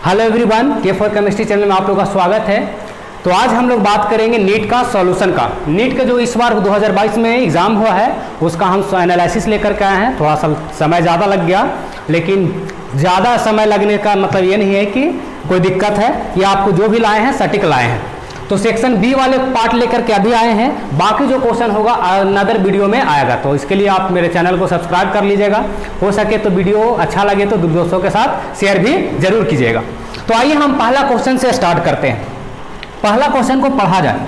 Hello everyone, के for chemistry channel में आप लोगों का स्वागत है। तो आज हम लोग बात करेंगे नीट का सॉल्यूशन का। नीट का जो इस बार 2022 में एग्ज़ाम हुआ है उसका हम एनालिसिस लेकर के आए हैं। थोड़ा सा समय ज़्यादा लग गया, लेकिन ज़्यादा समय लगने का मतलब ये नहीं है कि कोई दिक्कत है, ये आपको जो भी लाए हैं सटीक लाए हैं। तो सेक्शन बी वाले पार्ट लेकर के अभी आए हैं, बाकी जो क्वेश्चन होगा अनदर वीडियो में आएगा। तो इसके लिए आप मेरे चैनल को सब्सक्राइब कर लीजिएगा। हो सके तो वीडियो अच्छा लगे तो दोस्तों के साथ शेयर भी जरूर कीजिएगा। तो आइए हम पहला क्वेश्चन से स्टार्ट करते हैं। पहला क्वेश्चन को पढ़ा जाए।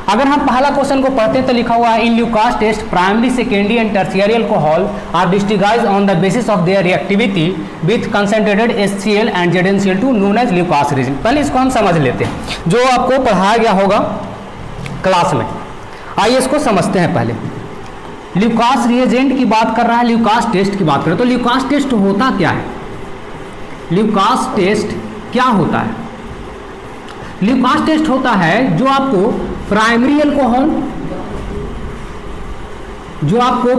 अगर हम पहला क्वेश्चन को पढ़ते हैं तो लिखा हुआ है, in Lucas test primary secondary and tertiary alcohol are distinguished on the basis of their reactivity with concentrated HCl and ZnCl2 known as Lucas reagent. पहले इसको हम समझ लेते हैं जो आपको पढ़ाया गया होगा क्लास में। आइए इसको समझते हैं। पहले ल्यूकास रिएजेंट की बात कर रहा है, ल्यूकास टेस्ट की बात कर रहे हैं। तो ल्यूकास टेस्ट होता क्या है? ल्यूकास टेस्ट क्या होता है? ल्यूकास टेस्ट होता है जो आपको प्राइमरी अल्कोहल, जो आपको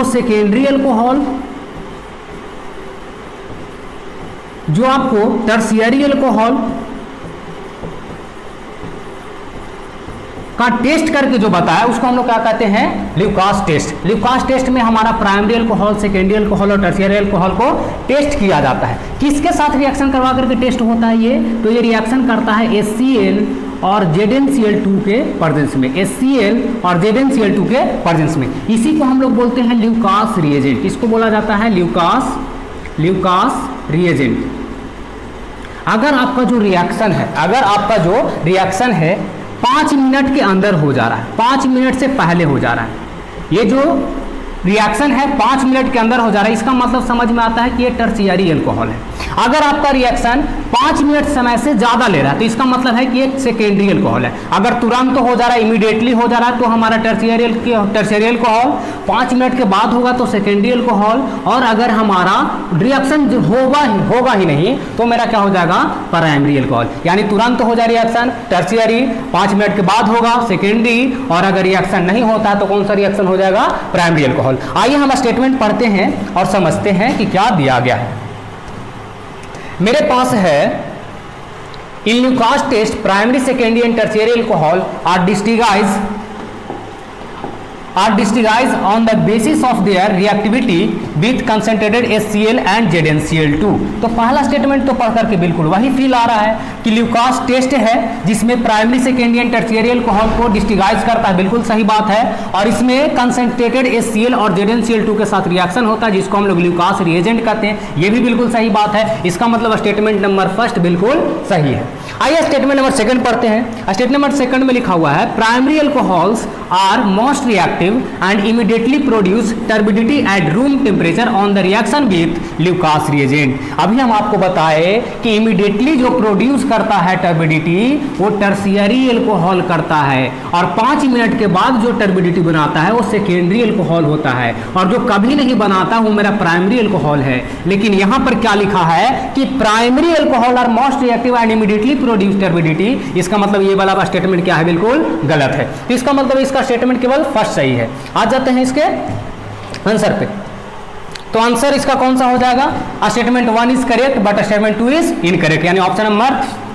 सेकेंडरी अल्कोहल, जो आपको टर्शियरी अल्कोहल का टेस्ट करके जो बताया उसको हम लोग क्या कहते हैं? Lucas test. ल्यूकास टेस्ट में हमारा प्राइमरी अल्कोहल, सेकेंडरी अल्कोहल और टर्शियरी अल्कोहल को टेस्ट किया जाता है। किसके साथ रिएक्शन करवा करके टेस्ट होता है ये? तो ये रिएक्शन करता है HCl और ZnCl2 के प्रेजेंस में, HCl और ZnCl2 के प्रेजेंस में। इसी को हम लोग बोलते हैं ल्यूकास रिएजेंट। किसको बोला जाता है? Lucas reagent. अगर आपका जो रिएक्शन है 5 मिनट के अंदर हो जा रहा है, 5 मिनट से पहले हो जा रहा है, ये जो रिएक्शन है 5 मिनट के अंदर हो जा रहा है, इसका मतलब समझ में आता है कि ये टर्शियरी अल्कोहल है। अगर आपका रिएक्शन 5 मिनट समय से ज़्यादा ले रहा है तो इसका मतलब है कि ये सेकेंडरी अल्कोहल है। अगर तुरंत हो जा रहा है, इमीडिएटली हो जा रहा है, तो हमारा टर्शियरी अल्कोहल। 5 मिनट के बाद होगा तो सेकेंडरी अल्कोहल। और अगर हमारा रिएक्शन होगा ही नहीं तो मेरा क्या हो जाएगा? Primary alcohol. यानी तुरंत हो जाए रिएक्शन टर्शियरी, 5 मिनट के बाद होगा सेकेंडरी, और अगर रिएक्शन नहीं होता तो कौन सा रिएक्शन हो जाएगा? Primary alcohol. आइए हम स्टेटमेंट पढ़ते हैं और समझते हैं कि क्या दिया गया है। मेरे पास है, in Lucas test primary secondary and tertiary alcohol are distinguished on the basis of their reactivity with concentrated HCl and ZnCl2। तो पहला स्टेटमेंट तो पढ़ करके बिल्कुल वही फील आ रहा है कि ल्यूकास टेस्ट है जिसमें primary secondary and tertiary alcohol को डिस्टिगाइज करता है, बिल्कुल सही बात है। और इसमें कंसंट्रेटेड HCl और ZnCl2 के साथ रिएक्शन होता है जिसको हम लोग ल्यूकास रिएजेंट कहते हैं, ये भी बिल्कुल सही बात है। इसका मतलब स्टेटमेंट नंबर फर्स्ट बिल्कुल सही है। आइए स्टेटमेंट नंबर सेकंड पढ़ते हैं। स्टेटमेंट नंबर सेकंड में लिखा हुआ है, primary alcohols are most reactive and immediately produce turbidity at room temperature on the reaction with Lucas reagent. अभी हम आपको बताए कि इमीडिएटली जो प्रोड्यूस करता है टर्बिडिटी वो टर्शियरी अल्कोहल करता है, और 5 मिनट के बाद जो टर्बिडिटी बनाता है वो सेकेंडरी अल्कोहल होता है, और जो कभी नहीं बनाता वो मेरा प्राइमरी अल्कोहल है। लेकिन यहाँ पर क्या लिखा है कि primary alcohol are most reactive and immediately produce turbidity. इसका मतलब ये वाला स्टेटमेंट क्या है? बिल्कुल गलत है। तो इसका मतलब इसका स्टेटमेंट केवल फर्स्ट सही है। आ जाते हैं इसके आंसर पे। तो आंसर इसका कौन सा हो जाएगा? Statement 1 is correct but statement 2 is incorrect, यानी ऑप्शन नंबर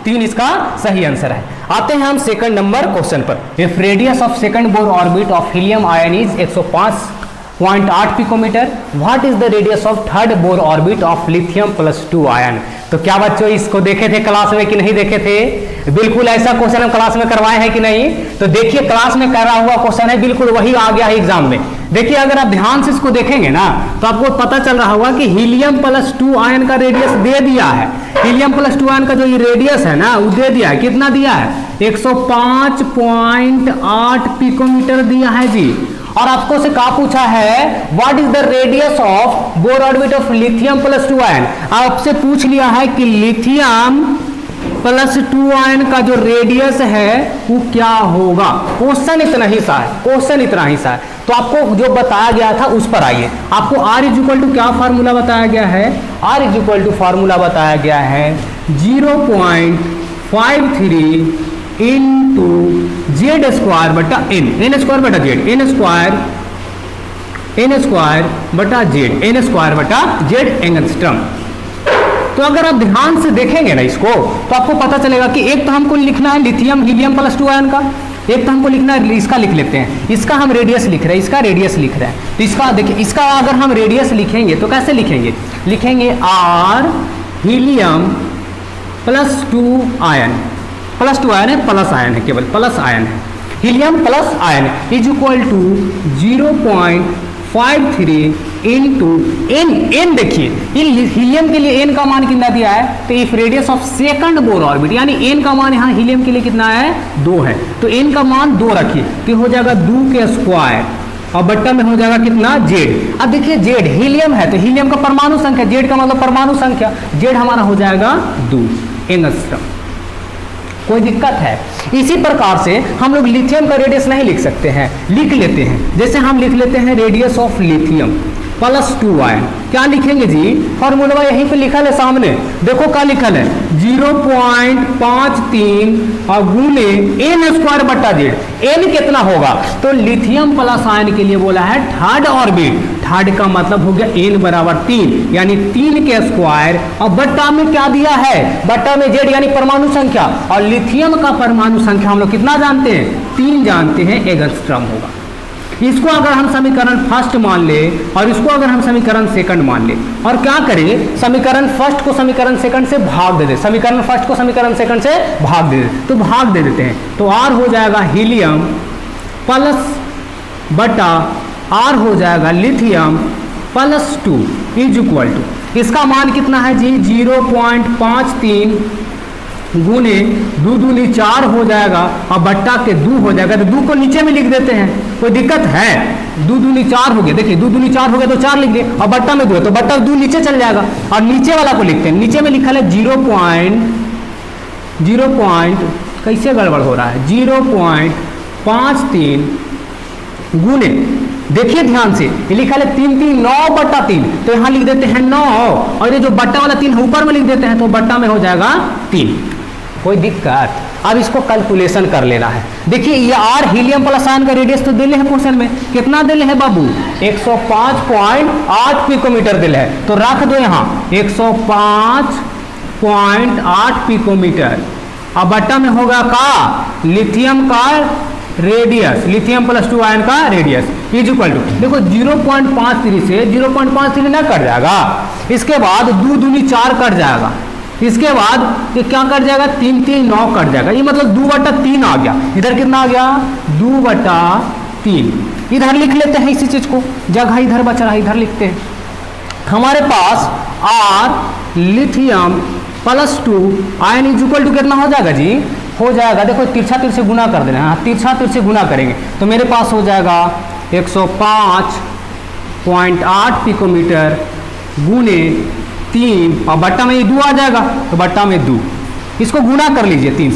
3 इसका सही आंसर है। आते हैं हम सेकंड नंबर क्वेश्चन पर। If radius of second Bohr orbit of helium ion is 105.8 picometre, what is the radius of third Bohr orbit of lithium +2 ion? तो क्या बच्चों इसको देखे थे क्लास में कि नहीं देखे थे? बिल्कुल ऐसा क्वेश्चन हम क्लास में करवाए हैं कि नहीं? तो देखिए क्लास में करा हुआ क्वेश्चन है, बिल्कुल वही आ गया है एग्जाम में। देखिए अगर आप ध्यान से इसको देखेंगे ना तो आपको पता चल रहा होगा कि हीलियम +2 आयन का रेडियस दे दिया है। हीलियम +2 आयन का जो ये रेडियस है ना वो दे दिया है। कितना दिया है? 105.8 पिकोमीटर दिया है जी। और आपको से कहा पूछा है what is the radius of bore orbit of lithium +2 ion. आपसे पूछ लिया है कि लिथियम +2 आयन का जो रेडियस है वो क्या होगा। क्वेश्चन इतना ही सा है, तो आपको जो बताया गया था उस पर आइए। आपको R = क्या फार्मूला बताया गया है? R फार्मूला बताया गया है 0.53 इंटू Z² बटा N, N² बटा Z, N² बटा Z, N² बटा Z एंगस्ट्रम। तो अगर आप ध्यान से देखेंगे ना इसको, तो आपको पता चलेगा कि एक तो हमको लिखना है लिथियम हीलियम प्लस 2 आयन का, एक तो हमको लिखना है, इसका लिख लेते हैं, इसका हम रेडियस लिख रहे हैं, इसका रेडियस लिख रहे हैं। तो इसका देखिए, इसका अगर हम रेडियस लिखेंगे तो कैसे लिखेंगे, लिखेंगे R helium plus 2 ion, plus 2 ion है, प्लस आयन है, केवल प्लस आयन है, helium plus ion is equal to 0.53 into N. N देखिए, हीलियम के लिए एन का मान कितना दिया है, तो if radius of second Bohr orbit, यानी एन का मान यहाँ हीलियम के लिए कितना है, 2 है, तो एन का मान 2 रखिए, तो हो जाएगा 2 के स्क्वायर और बट्टा में हो जाएगा कितना, जेड। अब देखिए जेड हीलियम है तो हीलियम का परमाणु संख्या, जेड का मतलब परमाणु संख्या, जेड हमारा हो जाएगा 2 एंगस्ट्रॉम। कोई दिक्कत है? इसी प्रकार से हम लोग लिथियम का रेडियस नहीं लिख सकते हैं, लिख लेते हैं, जैसे हम लिख लेते हैं radius of lithium plus 2 ion, क्या लिखेंगे जी, फॉर्मूला यहीं पे लिखल है सामने, देखो क्या लिखल है, 0.53 और गुने एन स्क्वायर बट्टा जेड। एन कितना होगा, तो लिथियम प्लस आयन के लिए बोला है थर्ड ऑर्बिट, थर्ड का मतलब हो गया एन बराबर 3, यानी 3 के स्क्वायर और बट्टा में क्या दिया है, बट्टा में जेड यानी परमाणु संख्या, और लिथियम का परमाणु संख्या हम लोग कितना जानते हैं, 3 जानते हैं, एंगस्ट्रॉम होगा। इसको अगर हम समीकरण फर्स्ट मान ले और इसको अगर हम समीकरण सेकंड मान ले, और क्या करें, समीकरण फर्स्ट को समीकरण सेकंड से भाग दे दे, समीकरण फर्स्ट को समीकरण सेकंड से भाग दे दे, तो भाग दे देते हैं, तो आर हो जाएगा हीलियम प्लस बटा आर हो जाएगा lithium plus 2 is equal to, इसका मान कितना है जी, 0.53 गुने 2 दूनी 4 हो जाएगा और बट्टा के 2 हो जाएगा, तो 2 को नीचे में लिख देते हैं, कोई दिक्कत है, 2 दूनी 4 हो गया, देखिए 2 दूनी 4 हो गया तो 4 लिख दिए, और बट्टा में 2 है तो बट्टा 2 नीचे चल जाएगा, और नीचे वाला को लिखते हैं, नीचे में लिखा है 0. कैसे गड़बड़ हो रहा है, 0.53 गुने, देखिए ध्यान से, ये लिखा है 3 3 9 बट्टा 3, तो यहाँ लिख देते हैं 9, और ये जो बट्टा वाला 3 ऊपर में लिख देते हैं, तो बट्टा में हो जाएगा 3। कोई दिक्कत? अब इसको कैलकुलेशन कर लेना है। देखिए ये आर हीलियम प्लस आयन का रेडियस तो दिले है क्वेश्चन में, कितना दिले है बाबू, 105.8 पिकोमीटर दिले है, तो रख दो यहाँ 105.8 पिकोमीटर, अब बट्टा में होगा का लिथियम का रेडियस, लिथियम प्लस 2 आयन का रेडियस इज इक्वल टू, देखो 0.53 से 0.53 ना कट जाएगा, इसके बाद 2 दूनी 4 कट जाएगा, इसके बाद ये क्या कट जाएगा, 3 3 9 कट जाएगा, ये मतलब 2 बटा 3 आ गया, इधर कितना आ गया, 2 बटा 3, इधर लिख लेते हैं इसी चीज को, जगह इधर बच रहा है, इधर लिखते हैं, हमारे पास are lithium plus 2 ion is equal to कितना हो जाएगा जी, हो जाएगा, देखो तिरछा तिरछे गुना कर देना, हाँ तिरछा तिरछे गुना करेंगे तो मेरे पास हो जाएगा 105.8 पिकोमीटर गुने 3, और बट्टा में ये 2 आ जाएगा, तो बट्टा में 2, इसको गुना कर लीजिए 3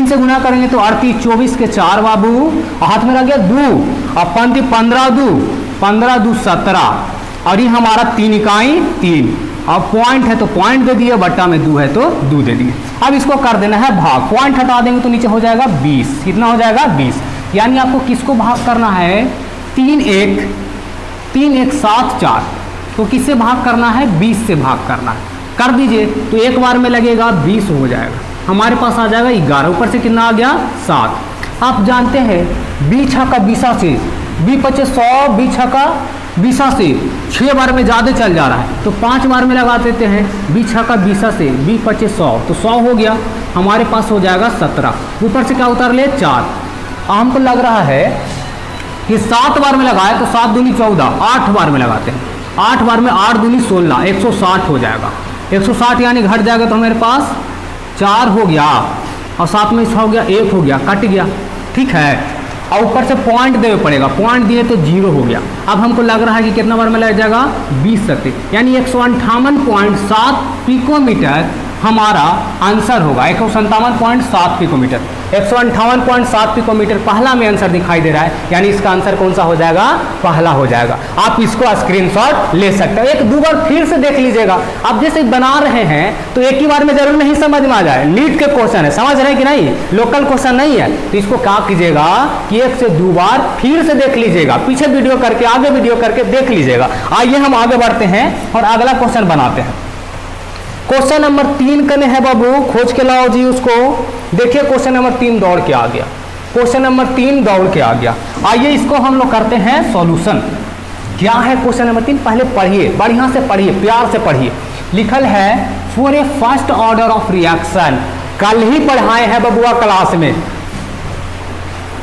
से गुना करेंगे तो 38 24 के 4 बाबू, और हाथ में रह गया 2, और 15 2 17, और ये हमारा 3 इकाई 3, अब पॉइंट है तो पॉइंट दे दिए, बट्टा में 2 है तो 2 दे दिए। अब इसको कर देना है भाग, पॉइंट हटा देंगे तो नीचे हो जाएगा 20, कितना हो जाएगा 20, यानी आपको किसको भाग करना है, 3 1 7 4, तो किससे भाग करना है, 20 से भाग करना है, कर दीजिए, तो एक बार में लगेगा 20 हो जाएगा, हमारे पास आ जाएगा 11, ऊपर से कितना आ गया 7। आप जानते हैं 20 का 20 से 20 25 100, 20 का 20 से 6 बार में ज़्यादा चल जा रहा है, तो 5 बार में लगा देते हैं, 20 का 20 से 20 25 100, तो 100 हो गया, हमारे पास हो जाएगा 17, ऊपर से क्या उतार ले 4, हमको लग रहा है कि 7 बार में लगाए तो 7 दूनी 14, 8 बार में लगाते हैं, 8 बार में 8 दूनी 16, 160 हो जाएगा, 160 यानी घट जाएगा, तो मेरे पास 4 हो गया, और 7 में 6 हो गया, 1 हो गया, कट गया, ठीक है, और ऊपर से पॉइंट देना पड़ेगा, पॉइंट दिए तो 0 हो गया। अब हमको लग रहा है कि कितना बार में लग जाएगा 20 सकते, यानी 158.7 पिकोमीटर हमारा आंसर होगा, 157.7 पिकोमीटर, 158.7 पिकोमीटर पहला में आंसर दिखाई दे रहा है, यानी इसका आंसर कौन सा हो जाएगा, पहला हो जाएगा। आप इसको स्क्रीनशॉट ले सकते हो, 1 2 बार फिर से देख लीजिएगा, आप जैसे बना रहे हैं तो एक ही बार में जरूर नहीं समझ में आ जाए, नीट के क्वेश्चन है, समझ रहे हैं कि नहीं, लोकल क्वेश्चन नहीं है, तो इसको क्या कीजिएगा कि 1 से 2 बार फिर से देख लीजिएगा, पीछे वीडियो करके आगे वीडियो करके देख लीजिएगा। आइए हम आगे बढ़ते हैं और अगला क्वेश्चन बनाते हैं। क्वेश्चन नंबर 3 कने है बाबू, खोज के लाओ जी उसको। देखिए क्वेश्चन नंबर 3 दौड़ के आ गया, क्वेश्चन नंबर 3 दौड़ के आ गया। आइए इसको हम लोग करते हैं सॉल्यूशन। क्या है क्वेश्चन नंबर 3, पहले पढ़िए, बढ़िया से पढ़िए, प्यार से पढ़िए। लिखल है for a first order of reaction, कल ही पढ़ाए हैं बबुआ क्लास में।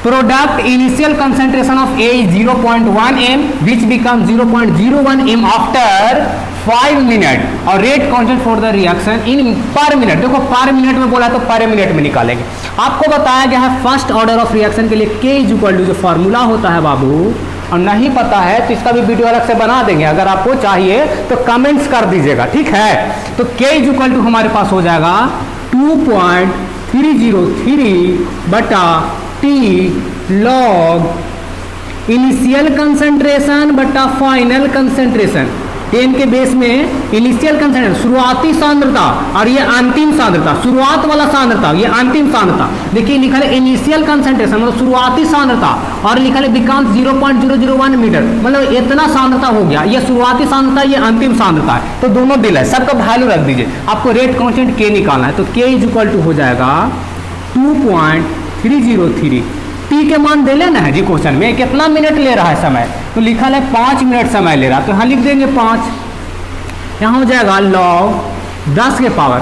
Product initial concentration of A is 0.1 m which becomes 0.01 m after 5 minute और rate constant for the reaction in per minute. देखो पर मिनट में बोला तो पर मिनट में निकालेंगे। आपको बताया गया है फर्स्ट ऑर्डर ऑफ रिएक्शन के लिए K इज इक्वल टू जो फार्मूला होता है बाबू, और नहीं पता है तो इसका भी वीडियो अलग से बना देंगे, अगर आपको चाहिए तो कमेंट्स कर दीजिएगा, ठीक है। तो K इज इक्वल टू हमारे पास हो जाएगा 2.303 बटा T लॉग इनिशियल कंसंट्रेशन बटा फाइनल कंसंट्रेशन। 10 के बेस में इनिशियल कंसंट्रेशन शुरुआती सांद्रता और ये अंतिम सांद्रता, शुरुआत वाला सांद्रता ये अंतिम सांद्रता। देखिए लिखा है इनिशियल कंसंट्रेशन मतलब शुरुआती सांद्रता और लिखा है बिकॉम 0.001 मीटर, मतलब इतना सांद्रता हो गया। ये शुरुआती सांद्रता ये अंतिम सांद्रता है, तो दोनों दिल है, सबका वैल्यू रख दीजिए। आपको रेट कांस्टेंट K निकालना है, तो K इज इक्वल टू हो जाएगा 2.303। T के मान दे लेना है जी क्वेश्चन में, कितना मिनट ले रहा है समय, तो लिखा है 5 मिनट समय ले रहा है, तो यहाँ लिख देंगे 5। यहाँ हो जाएगा लॉग 10 के पावर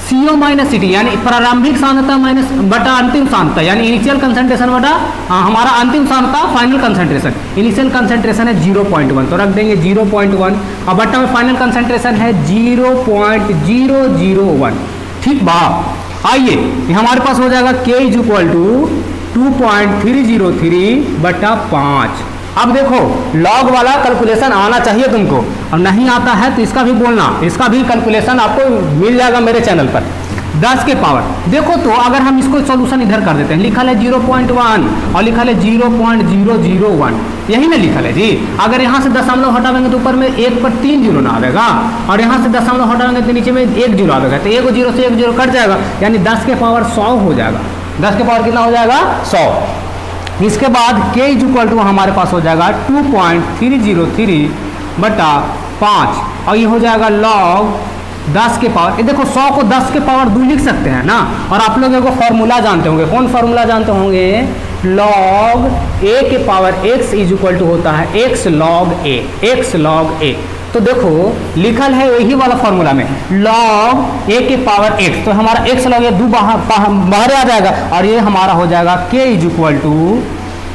CO माइनस CT यानी प्रारंभिक सांद्रता माइनस बटा अंतिम सांद्रता, यानी इनिशियल कंसंट्रेशन बटा हमारा अंतिम सांद्रता फाइनल कंसंट्रेशन। इनिशियल कंसंट्रेशन है 0.1 तो रख देंगे 0.1 और बटा में फाइनल कंसंट्रेशन है 0.001, ठीक बा। आइए हमारे पास हो जाएगा K इज इक्वल टू 2.303 बटा 5। अब देखो लॉग वाला कैलकुलेशन आना चाहिए तुमको, और नहीं आता है तो इसका भी बोलना, इसका भी कैलकुलेशन आपको मिल जाएगा मेरे चैनल पर। 10 के पावर देखो, तो अगर हम इसको सॉल्यूशन इधर कर देते हैं, लिखा है 0.1 और लिखा है 0.001, यही ना लिखा है जी। अगर यहाँ से दशमलव हटावेंगे तो ऊपर में 1 पर 3 जीरो ना आएगा, और यहाँ से दशमलव हटावेंगे तो नीचे में 1 जीरो आएगा, तो 1 जीरो से 1 जीरो कट जाएगा, यानी 10 के पावर 100 हो जाएगा। 10 के पावर कितना हो जाएगा 100। इसके बाद K इज इक्वल टू हमारे पास हो जाएगा 2.303 बटा 5 और ये हो जाएगा लॉग 10 के पावर, ये देखो 100 को 10 के पावर 2 लिख सकते हैं ना। और आप लोग एगो फॉर्मूला जानते होंगे, कौन फॉर्मूला जानते होंगे, लॉग A के power x is equal to होता है x log A, x log A। तो देखो लिखल है यही वाला फॉर्मूला में लॉग A के पावर x, तो हमारा x लॉग A 2 बाहर आ जाएगा और ये हमारा हो जाएगा K इज इक्वल टू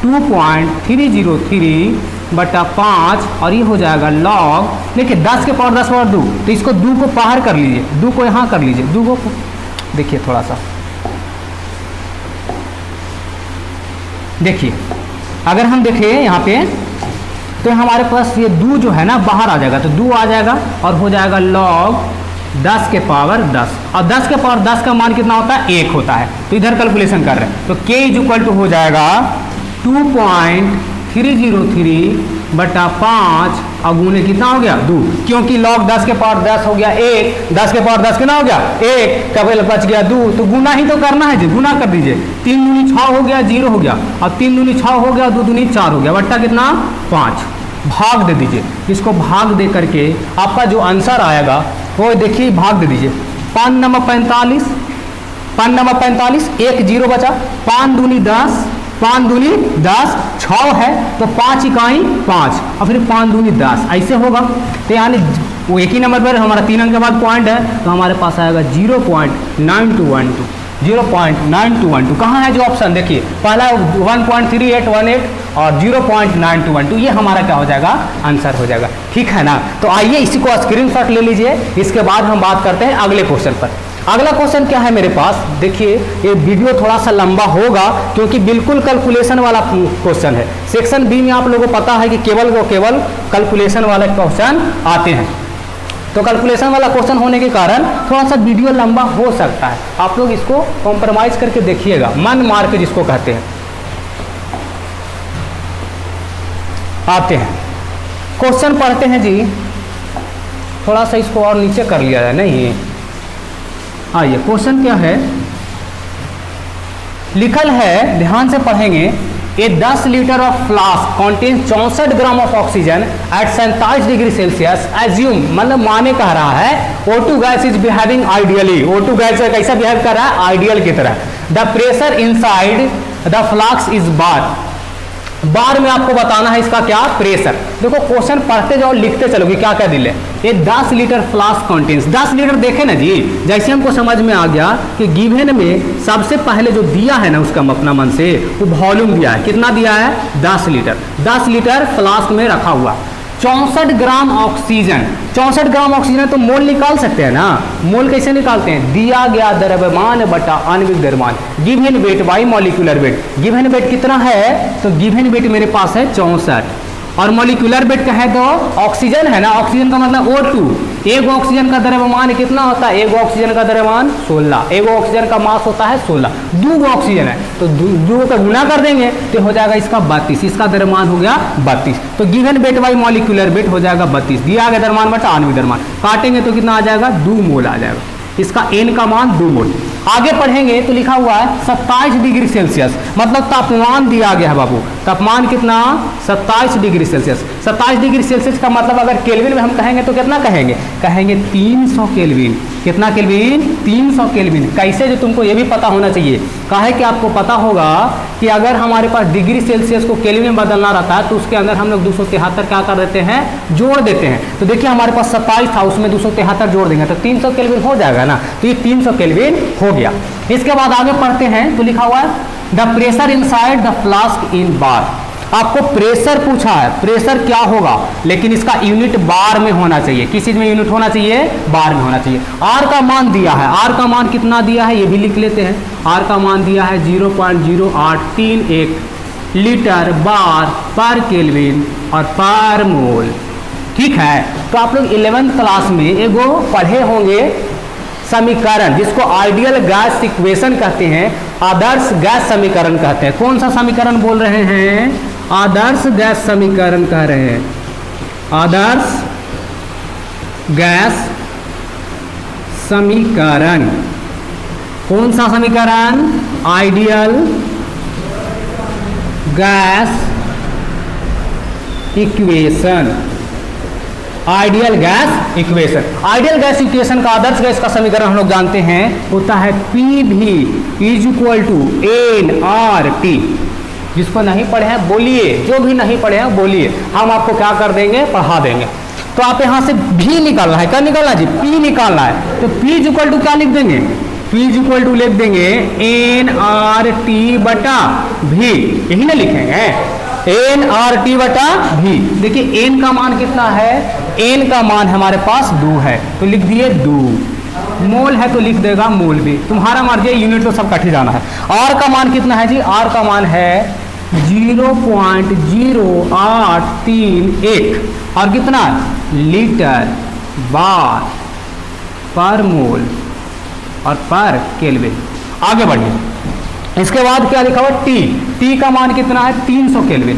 2.303 बटा 5 और ये हो जाएगा लॉग, देखिए 10 के पावर 10 पावर 2, तो इसको 2 को बाहर कर लीजिए, 2 को यहाँ कर लीजिए, 2 को देखिए थोड़ा सा देखिए, अगर हम देखें यहाँ पे तो हमारे पास ये 2 जो है ना बाहर आ जाएगा, तो 2 आ जाएगा और हो जाएगा लॉग 10 के पावर 10 और 10 के पावर 10 का मान कितना होता है 1 होता है, तो इधर कैलकुलेशन कर रहे हैं। तो K इज इक्वल टू हो जाएगा 2.303 बटा 5 और गुने कितना हो गया 2, क्योंकि लॉग 10 के पावर 10 हो गया 1, 10 के पावर 10 कितना हो गया 1, कब बच गया 2, तो गुना ही तो करना है जी, गुना कर दीजिए। 3 दूनी 6 हो गया 0 हो गया और 3 दूनी 6 हो गया, 2 दूनी 4 हो गया, बट्टा कितना 5, भाग दे दीजिए। इसको भाग दे करके आपका जो आंसर आएगा वो देखिए भाग दे दीजिए। 5 नंबर 45, 5 नंबर 45, 1 0 बचा, 5 दूनी 10, 5 दूनी 10, 6 है तो 5 इकाई 5 और फिर 5 दूनी 10 ऐसे होगा। तो यानी वो एक ही नंबर पर हमारा 3 अंक के बाद पॉइंट है, तो हमारे पास आएगा 0.9212, 0.9212। कहाँ है जो ऑप्शन देखिए, पहला 1.3818 और 0.9212, ये हमारा क्या हो जाएगा आंसर हो जाएगा, ठीक है ना। तो आइए इसी को स्क्रीनशॉट ले लीजिए, इसके बाद हम बात करते हैं अगले क्वेश्चन पर। अगला क्वेश्चन क्या है मेरे पास, देखिए ये वीडियो थोड़ा सा लंबा होगा क्योंकि बिल्कुल कैलकुलेशन वाला क्वेश्चन है। सेक्शन बी में आप लोगों को पता है कि केवल कैलकुलेशन वाले क्वेश्चन आते हैं, तो कैलकुलेशन वाला क्वेश्चन होने के कारण थोड़ा सा वीडियो लंबा हो सकता है। आप लोग इसको कॉम्प्रोमाइज करके देखिएगा, मन मार के जिसको कहते हैं। आते हैं क्वेश्चन पढ़ते हैं जी, थोड़ा सा इसको और नीचे कर लिया जाए, नहीं आइए क्वेश्चन क्या है, लिखल है ध्यान से पढ़ेंगे। A 10 litre of flask contain 64 gram of oxygen at 47 degree Celsius assume, मतलब माने कह रहा है O2 gas is behaving ideally, O2 gas कैसा बिहेव कर रहा है, आइडियल की तरह। The pressure inside the flask is bar, bar में आपको बताना है इसका क्या प्रेशर। देखो क्वेश्चन पढ़ते जाओ लिखते चलोगे क्या क्या दिले। ये 10 लीटर फ्लास्क कंटेन्स, 10 लीटर देखे ना जी, जैसे हमको समझ में आ गया कि गिवन में सबसे पहले जो दिया है ना उसका अपना मन से वो वॉल्यूम दिया है, कितना दिया है 10 लीटर, 10 लीटर फ्लास्क में रखा हुआ। 64 ग्राम ऑक्सीजन, 64 ग्राम ऑक्सीजन तो मोल निकाल सकते हैं ना, मोल कैसे निकालते हैं, दिया गया द्रव्यमान बटा आणविक द्रव्यमान, given weight by molecular weight. Given weight कितना है, तो गिवन वेट मेरे पास है 64 और मॉलिक्यूलर वेट का है तो ऑक्सीजन है ना, ऑक्सीजन का मतलब O2, एक ऑक्सीजन का द्रव्यमान कितना होता है, एक ऑक्सीजन का द्रव्यमान 16, एक ऑक्सीजन का मास होता है 16, दो ऑक्सीजन है तो दो का गुना कर देंगे तो हो जाएगा इसका 32, इसका द्रव्यमान हो गया 32। तो given weight by molecular weight हो जाएगा 32, दिया गया द्रव्यमान बटा आणविक द्रव्यमान, काटेंगे तो कितना आ जाएगा 2 मोल आ जाएगा, इसका n का मान 2 मोल। आगे पढ़ेंगे तो लिखा हुआ है 27 डिग्री सेल्सियस, मतलब तापमान दिया गया है बाबू, तापमान कितना 27 डिग्री सेल्सियस। 27 डिग्री सेल्सियस का मतलब अगर केल्विन में हम कहेंगे तो कितना कहेंगे, कहेंगे 300 केल्विन, कितना केल्विन 300 केल्विन। कैसे, जो तुमको ये भी पता होना चाहिए, काहे कि आपको पता होगा कि अगर हमारे पास डिग्री सेल्सियस को केल्विन में बदलना रहता है तो उसके अंदर हम लोग 273 क्या कर देते हैं, जोड़ देते हैं। तो देखिए हमारे पास 27 था, उसमें 273 जोड़ देंगे तो 300 केल्विन हो जाएगा ना, तो ये 300 केल्विन हो गया। इसके बाद आगे पढ़ते हैं तो लिखा हुआ है the pressure inside the flask in bar, आपको प्रेशर पूछा है, प्रेशर क्या होगा, लेकिन इसका यूनिट बार में होना चाहिए। किस चीज में यूनिट होना चाहिए, बार में होना चाहिए। आर का मान दिया है, आर का मान कितना दिया है ये भी लिख लेते हैं, आर का मान दिया है 0.0831 लीटर बार पर केल्विन और पर मोल। ठीक है, तो आप लोग 11th क्लास में एगो पढ़े होंगे समीकरण जिसको आइडियल गैस इक्वेशन कहते हैं, आदर्श गैस समीकरण कहते हैं। कौन सा समीकरण बोल रहे हैं, आदर्श गैस समीकरण कह रहे हैं, आदर्श गैस समीकरण। कौन सा समीकरण, ideal gas equation, ideal gas equation. Ideal gas equation का, आदर्श गैस का समीकरण हम लोग जानते हैं होता है PV is equal to nRT। जिसको नहीं पढ़े हैं बोलिए, जो भी नहीं पढ़े हैं बोलिए, हम आपको क्या कर देंगे, पढ़ा देंगे। तो आप यहाँ से भी निकालना है, क्या निकालना जी, P निकालना है, तो P इज इक्वल टू क्या लिख देंगे, P इज इक्वल टू लिख देंगे nRT बटा V, यही ना लिखेंगे nRT बटा V। देखिए n का मान कितना है, n का मान हमारे पास 2 है तो लिख दिए 2, मोल है तो लिख देगा मोल भी, तुम्हारा मर्जी, यूनिट तो सब कट ही जाना है। r का मान कितना है जी, r का मान है 0.0831 और कितना लीटर बार पर मोल और पर केल्विन। आगे बढ़िए, इसके बाद क्या लिखा हुआ T, T का मान कितना है 300 केल्विन,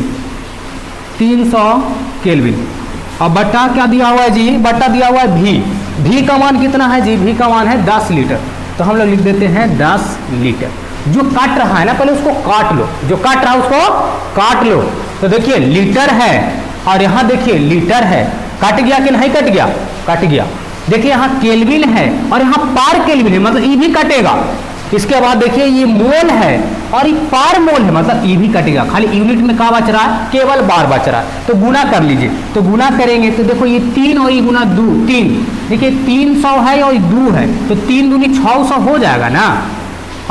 300 केल्विन और बट्टा क्या दिया हुआ है जी, बट्टा दिया हुआ है V, V का मान कितना है जी, V का मान है 10 लीटर, तो हम लोग लिख देते हैं 10 लीटर। जो काट रहा है ना पहले उसको काट लो, जो काट रहा है उसको काट लो। तो देखिए लीटर है और यहाँ देखिए लीटर है, कट गया कि नहीं कट गया, कट गया। देखिए यहाँ केल्विन है और यहाँ पार केल्विन है, मतलब ई भी कटेगा। इसके बाद देखिए ये मोल है और ये पार मोल है, मतलब ई भी कटेगा, खाली यूनिट में क्या बच रहा है, केवल बार बच रहा है। तो गुना कर लीजिए, तो गुना करेंगे तो देखो ये 3 और ये गुना 2, 3, देखिए 300 है और 2 है तो 3 दूनी 600 हो जाएगा ना,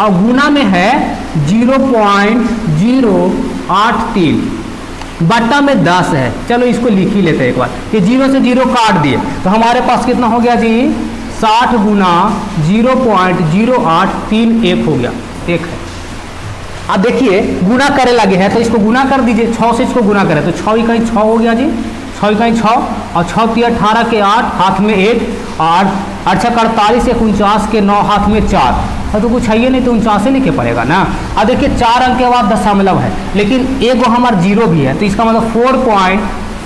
और गुना में है 0.083, बट्टा में 10 है। चलो इसको लिख ही लेते हैं एक बार, कि 0 से 0 काट दिए तो हमारे पास कितना हो गया जी, 60 गुना 0.0831 हो गया, एक है। अब देखिए गुना करे लगे हैं तो इसको गुना कर दीजिए, 6 से इसको गुना करें तो 6 इकाई 6 हो गया जी, 6 इकाई 6 और 6 × 18 के 8, हाथ में 1, 8 8 48 1 49 के 9, हाथ में 4, और तो कुछ है नहीं तो 49 लिखे पड़ेगा ना। अब देखिए 4 अंक के बाद दशमलव है, लेकिन एक हमारा 0 भी है तो इसका मतलब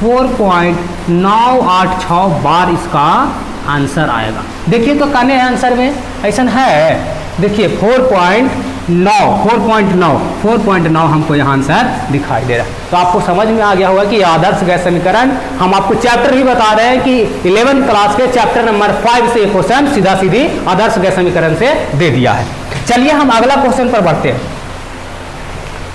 4.986 बार इसका आंसर आएगा। देखिए तो कहने हैं आंसर में ऐसा है, देखिए 4.986 4.9 हमको यहाँ आंसर दिखाई दे रहा है। तो आपको समझ में आ गया होगा कि आदर्श गैस समीकरण, हम आपको चैप्टर ही बता रहे हैं कि 11th क्लास के चैप्टर नंबर 5 से क्वेश्चन सीधा सीधी आदर्श गैस समीकरण से दे दिया है। चलिए हम अगला क्वेश्चन पर बढ़ते हैं।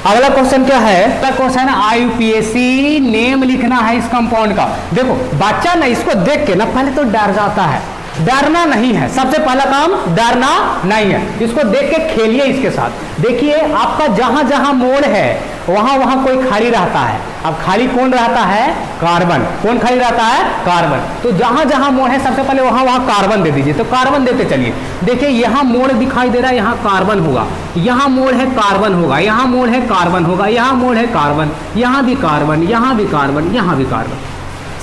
अगला क्वेश्चन क्या है? अगला क्वेश्चन IUPAC नेम लिखना है इस कंपाउंड का। देखो बच्चा ना इसको देख के ना पहले तो डर जाता है, डरना नहीं है, सबसे पहला काम डरना नहीं है। इसको देख के खेलिए इसके साथ। देखिए आपका जहां जहां मोड़ है वहां वहां कोई खाली रहता है। अब खाली कौन रहता है? कार्बन। कौन खाली रहता है? कार्बन। तो जहां जहां मोड़ है सबसे पहले वहां वहां कार्बन दे दीजिए। तो कार्बन देते चलिए। देखिए यहाँ मोड़ दिखाई दे रहा है, यहाँ कार्बन होगा, यहाँ मोड़ है कार्बन होगा, यहाँ मोड़ है कार्बन होगा, यहाँ मोड़ है कार्बन, यहाँ भी कार्बन, यहाँ भी कार्बन, यहाँ भी कार्बन,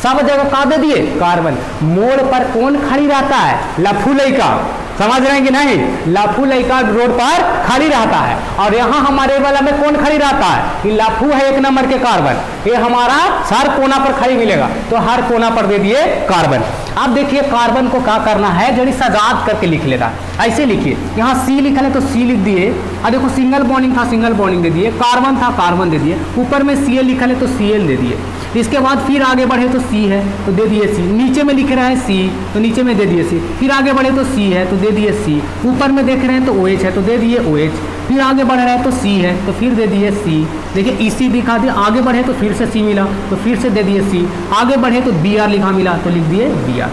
सब जगह का दे दिए कार्बन। मोड़ पर कौन खड़ी रहता है? लफू लइका। समझ रहे हैं कि नहीं? लफू लइका रोड पर खड़ी रहता है। और यहाँ हमारे वाला में कौन खड़ी रहता है? ये लफू है 1 नंबर के कार्बन, ये हमारा हर कोना पर खड़ी मिलेगा, तो हर कोना पर दे दिए कार्बन। अब देखिए कार्बन को क्या करना है, जड़ी सजाद करके लिख लेता। ऐसे लिखिए, यहाँ C लिखा है तो C लिख दिए। अब देखो सिंगल बॉन्डिंग था, सिंगल बॉन्डिंग दे दिए, कार्बन था कार्बन दे दिए, ऊपर में Cl लिखा है तो Cl दे दिए। इसके बाद फिर आगे बढ़े तो C है तो दे दिए C, नीचे में लिख रहा है C तो नीचे में दे दिए C, फिर आगे बढ़े तो C है तो दे दिए C, ऊपर में देख रहे हैं तो OH है तो दे दिए OH, फिर आगे बढ़ रहा है तो C है तो फिर दे दिए C। देखिए इसी दिखा दिए, आगे बढ़े तो फिर से C मिला तो फिर से दे दिए C, आगे बढ़े तो Br लिखा मिला तो लिख दिए Br।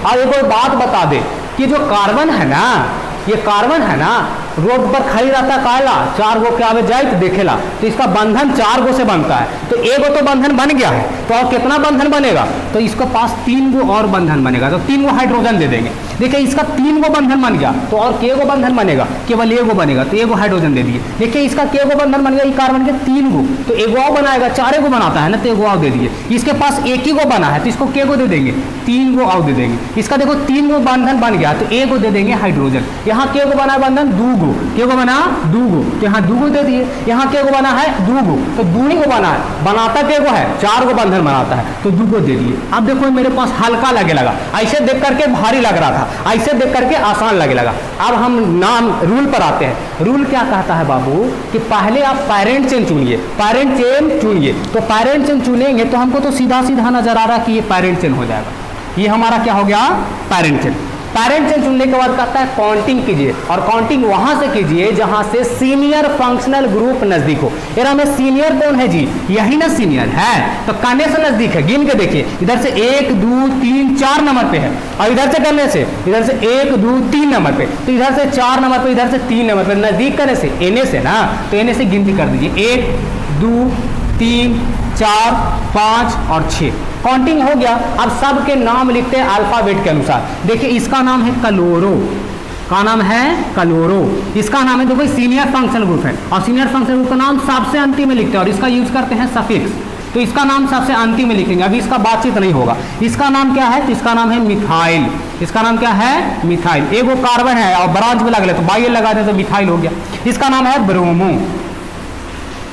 अब एक और बात बता दे कि जो कार्बन है ना, ये कार्बन है ना रोड पर खड़ी रहता काला, 4 गो के आगे जाए तो देखेला, तो इसका बंधन 4 गो से बनता है। तो एक गो तो बंधन बन गया है, तो और कितना बंधन बनेगा? तो इसके पास 3 गो और बंधन बनेगा, तो 3 गो हाइड्रोजन दे देंगे। देखिए इसका 3 गो बंधन बन गया, तो और के गो बंधन बनेगा? केवल 1 गो बनेगा, तो 1 गो हाइड्रोजन दे दिए। देखिए इसका के गो बंधन बन गया, ये कार्बन के 3 गो, तो 1 गो और बनाएगा, 4 गो बनाता है ना, तो 1 गो और दे दिए। इसके पास 1 ही गो बना है तो इसको के गो दे देंगे? 3 गो और दे देंगे। इसका देखो 3 गो बंधन बन गया तो 1 गो दे देंगे हाइड्रोजन। यहाँ के गो बना बंधन 2 गो, के गो बना 2 गो, तो यहाँ 2 गो दे दिए। यहाँ के गो बना है 2 गो, तो 2 ही गो बना है, बनाता के गो है 4 गो बंधन बनाता है, तो 2 गो दे दिए। अब देखो मेरे पास हल्का लगे लगा, ऐसे देख करके भारी लग रहा था, ऐसे देख करके आसान लगे लगा। अब हम नाम रूल पर आते हैं। रूल क्या कहता है बाबू कि पहले आप पैरेंट चेन चुनिए, पैरेंट चेन चुनिए। तो पैरेंट चेन चुनेंगे तो हमको तो सीधा सीधा नजर आ रहा कि ये पैरेंट चेन हो जाएगा। ये हमारा क्या हो गया? Parent chain. पैरेंट चेन चुनने के बाद कहता है काउंटिंग कीजिए, और काउंटिंग वहां से कीजिए जहां से सीनियर फंक्शनल ग्रुप नजदीक हो। यार में सीनियर कौन है जी? यही ना सीनियर है, तो कहने से नजदीक है। गिन के देखिए, इधर से 1 2 3 4 नंबर पे है, और इधर से करने से इधर से 1 2 3 नंबर पे, तो इधर से 4 नंबर पे, इधर से 3 नंबर पे। नजदीक करने से एने से ना, तो एने से गिनती कर दीजिए 1 2 3 4 5 और 6। काउंटिंग हो गया। अब सब के नाम लिखते हैं अल्फाबेट के अनुसार। देखिए इसका नाम है क्लोरो, का नाम है क्लोरो। इसका नाम है, देखो सीनियर फंक्शनल ग्रुप है, और सीनियर फंक्शनल ग्रुप का नाम सबसे अंतिम में लिखते हैं, और इसका यूज करते हैं सफिक्स, तो इसका नाम सबसे अंतिम में लिखेंगे। अभी इसका बातचीत नहीं होगा। इसका नाम क्या है? तो इसका नाम है मिथाइल। इसका नाम क्या है? मिथाइल। एक वो कार्बन है और ब्रांच में लगा ले तो बाइल लगा दे तो मिथाइल हो गया। इसका नाम है ब्रोमो,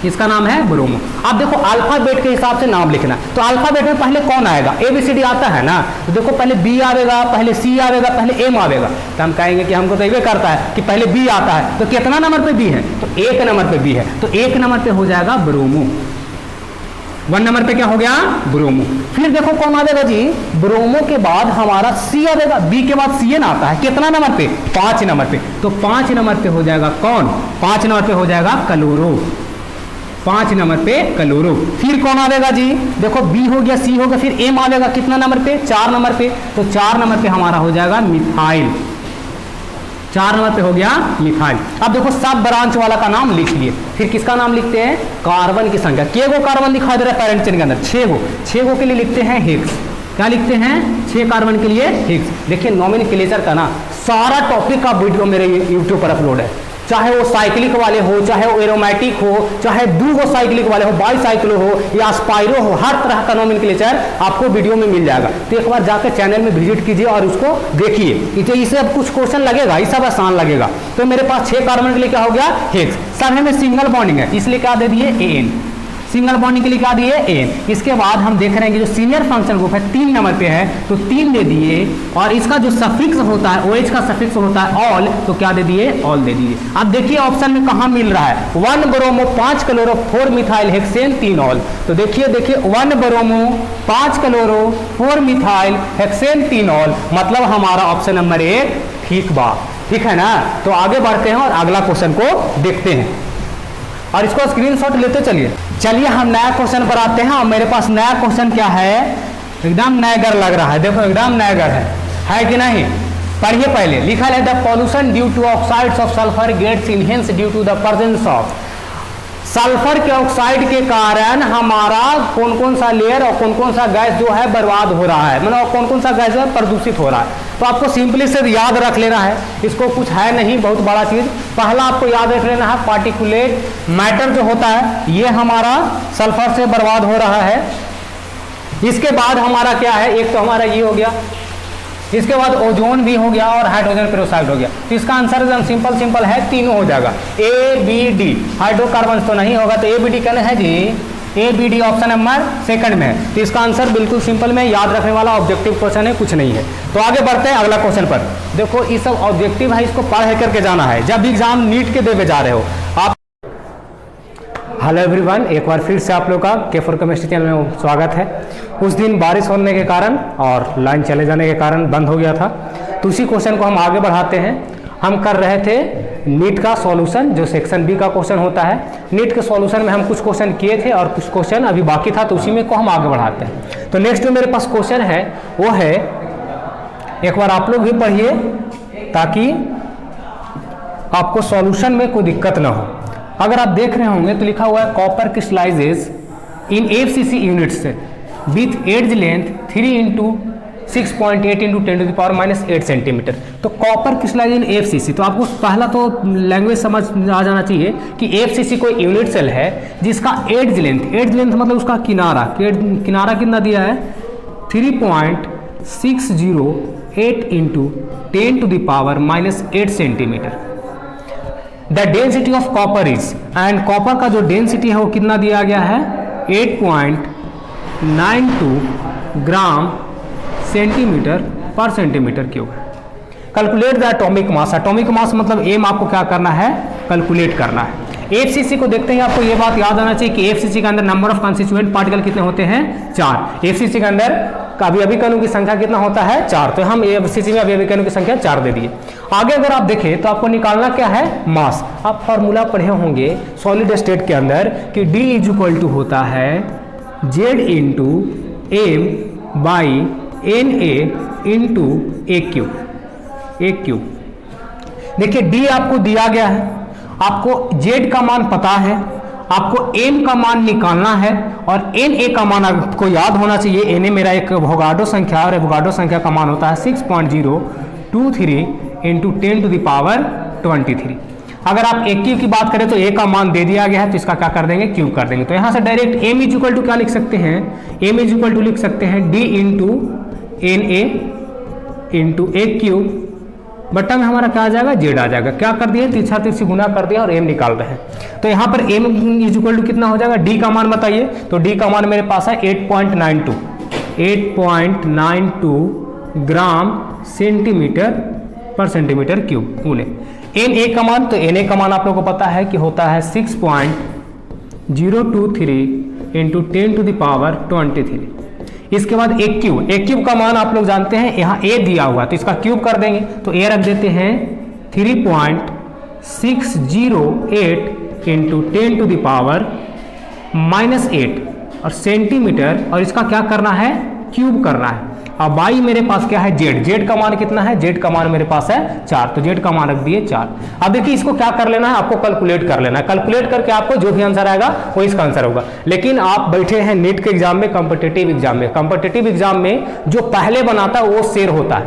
इसका नाम है ब्रोमो। अब देखो अल्फाबेट के हिसाब से नाम लिखना, तो अल्फाबेट में पहले कौन आएगा? ABCD आता है ना, तो देखो पहले B आवेगा, पहले C आवेगा, पहले M आवेगा। तो हम कहेंगे कि हमको तो ये करता है कि पहले B आता है, तो कितना नंबर पे B है? तो 1 नंबर पे B है, तो 1 नंबर पे हो जाएगा ब्रोमो। 1 नंबर पे क्या हो गया? ब्रोमो। फिर देखो कौन आवेगा जी? ब्रोमो के बाद हमारा C आवेगा, B के बाद CN आता है, कितना नंबर पे? 5 नंबर पे, तो 5 नंबर पे हो जाएगा कौन? 5 नंबर पे हो जाएगा क्लोरो, 5 नंबर पे क्लोरो। फिर कौन आवेगा जी? देखो B हो गया, C हो गया, फिर M आवेगा, कितना नंबर पे? 4 नंबर पे, तो 4 नंबर पे हमारा हो जाएगा मिथाइल, 4 नंबर पे हो गया मिथाइल। अब देखो सब ब्रांच वाला का नाम लिख लिए। फिर किसका नाम लिखते हैं? कार्बन की संख्या। के गो कार्बन दिखाई दे रहा है पैरेंट चेन के अंदर? 6 गो, 6 गो के लिए लिखते हैं हेक्स। क्या लिखते हैं? 6 कार्बन के लिए हेक्स। देखिए नोमेनक्लेचर का ना सारा टॉपिक का वीडियो मेरे यूट्यूब पर अपलोड है, चाहे वो साइक्लिक वाले हो, चाहे वो एरोमेटिक हो, चाहे 2 गो साइक्लिक वाले हो, बाईसाइक्लो हो या स्पाइरो हो, हर तरह का नोमेनक्लेचर आपको वीडियो में मिल जाएगा। तो एक बार जाकर चैनल में विजिट कीजिए और उसको देखिए। तो इससे अब कुछ क्वेश्चन लगेगा, ये सब आसान लगेगा। तो मेरे पास 6 कार्बन के लिए क्या हो गया? हेक्स। सब में सिंगल बॉन्डिंग है, इसलिए क्या दे दिए? AN। सिंगल बॉन्डिंग के लिए क्या दिए ए। इसके बाद हम देख रहे हैं कि जो सीनियर फंक्शन ग्रुप है 3 नंबर पे है तो 3 दे दिए, और इसका जो सफिक्स होता है OH का सफिक्स होता है ऑल, तो क्या दे दिए ऑल दे दिए। अब देखिए ऑप्शन में कहाँ मिल रहा है 1 bromo 5 chloro 4 methyl hexane 3 all. तो देखिए 1 bromo 5 chloro 4 methyl hexane 3 all, मतलब हमारा ऑप्शन नंबर 1 ठीक बा। ठीक है ना। तो आगे बढ़ते हैं और अगला क्वेश्चन को देखते हैं, और इसको स्क्रीनशॉट लेते चलिए हम नया क्वेश्चन पर आते हैं। और मेरे पास नया क्वेश्चन क्या है, एकदम नएगर लग रहा है, देखो एकदम नएगर है कि नहीं। पढ़िए पहले, लिखा है the pollution due to oxides of sulphur gets enhance due to the presence of. Sulphur के ऑक्साइड के कारण हमारा कौन कौन सा लेयर और कौन कौन सा गैस जो है बर्बाद हो रहा है, मतलब कौन कौन सा गैस है प्रदूषित हो रहा है। तो आपको सिंपली से याद रख लेना है, इसको कुछ है नहीं बहुत बड़ा चीज। पहला आपको याद रख लेना है पार्टिकुलेट मैटर जो होता है ये हमारा सल्फर से बर्बाद हो रहा है। इसके बाद हमारा क्या है, एक तो हमारा ये हो गया, इसके बाद ओजोन भी हो गया और हाइड्रोजन पेरोक्साइड हो गया। तो इसका आंसर एकदम सिंपल है, तीनों हो जाएगा ABD। हाइड्रोकार्बन तो नहीं होगा, तो ABD कहना है जी, ABD ऑप्शन नंबर 2 में है। तो इसका आंसर बिल्कुल सिंपल में याद रखने वाला ऑब्जेक्टिव क्वेश्चन है, कुछ नहीं है। तो आगे बढ़ते हैं अगला क्वेश्चन पर। देखो ये सब ऑब्जेक्टिव है, इसको पढ़ करके जाना है जब एग्जाम नीट के देवे जा रहे हो आप। हेलो एवरीवन, एक बार फिर से आप लोग का K4 केमिस्ट्री चैनल में स्वागत है। उस दिन बारिश होने के कारण और लाइन चले जाने के कारण बंद हो गया था, तो उसी क्वेश्चन को हम आगे बढ़ाते हैं। हम कर रहे थे नीट का सॉल्यूशन, जो सेक्शन बी का क्वेश्चन होता है। नीट के सॉल्यूशन में हम कुछ क्वेश्चन किए थे और कुछ क्वेश्चन अभी बाकी था, तो उसी में को हम आगे बढ़ाते हैं। तो नेक्स्ट जो मेरे पास क्वेश्चन है वो है, एक बार आप लोग भी पढ़िए ताकि आपको सॉल्यूशन में कोई दिक्कत ना हो। अगर आप देख रहे होंगे तो लिखा हुआ है copper crystallises in FCC units with edge length 3 × 6.8 × 10⁻⁻8 centimetre. तो कॉपर क्रिस्टलाइज इन FCC, तो आपको पहला तो लैंग्वेज समझ आ जाना चाहिए कि FCC कोई यूनिट सेल है जिसका एज लेंथ मतलब उसका किनारा कितना दिया है 3.608 × 10⁻⁸ centimetre. The density of copper is, and copper का जो डेंसिटी है वो कितना दिया गया है 8.92 ग्राम सेंटीमीटर पर centimetre cube. Calculate the atomic mass. Atomic mass मतलब एम आपको क्या करना है, कैलकुलेट करना है। FCC को देखते हैं, आपको ये बात याद आना चाहिए कि FCC के अंदर नंबर ऑफ कंस्टिट्यूएंट पार्टिकल कितने होते हैं 4। FCC के अंदर अभी कणों की संख्या कितना होता है 4, तो हम FCC में अभी कणों की संख्या 4 दे दिए। आगे अगर आप देखें तो आपको निकालना क्या है मास। आप फॉर्मूला पढ़े होंगे सॉलिड स्टेट के अंदर कि D = होता है Z × M/NA × A³। देखिए D आपको दिया गया है, आपको Z का मान पता है, आपको M का मान निकालना है, और Na का मान आपको याद होना चाहिए। Na मेरा एक एवोगाड्रो संख्या, और एवोगाड्रो संख्या का मान होता है 6.023 × 10⁻23। अगर आप AQ की बात करें तो A का मान दे दिया गया है, तो इसका क्या कर देंगे क्यूब कर देंगे। तो यहाँ से डायरेक्ट M = क्या लिख सकते हैं, M = लिख सकते हैं D × Na × A³। बट्टा में हमारा क्या आ जाएगा Z आ जाएगा। क्या कर दिया, तिरछी गुना कर दिया और M निकाल रहे हैं। तो यहाँ पर M = कितना हो जाएगा, D का मान बताइए। तो D का मान मेरे पास है 8.92 ग्राम सेंटीमीटर पर सेंटीमीटर क्यूब गुने Na का मान। तो Na का मान आप लोगों को पता है कि होता है 6.023 × 10⁻23। इसके बाद A³ का मान आप लोग जानते हैं, यहाँ A दिया हुआ तो इसका क्यूब कर देंगे। तो A रख देते हैं 3.608 × 10⁻⁸ और सेंटीमीटर, और इसका क्या करना है क्यूब करना है। अब y मेरे पास क्या है Z का मान कितना है, Z का मान मेरे पास है 4, तो Z का मान रख दिए 4। अब देखिए इसको क्या कर लेना है, आपको कैलकुलेट कर लेना है। कैलकुलेट करके आपको जो भी आंसर आएगा वो इसका आंसर होगा। लेकिन आप बैठे हैं नीट के एग्जाम में, कॉम्पिटिटिव एग्जाम में जो पहले बनाता है वो शेर होता है,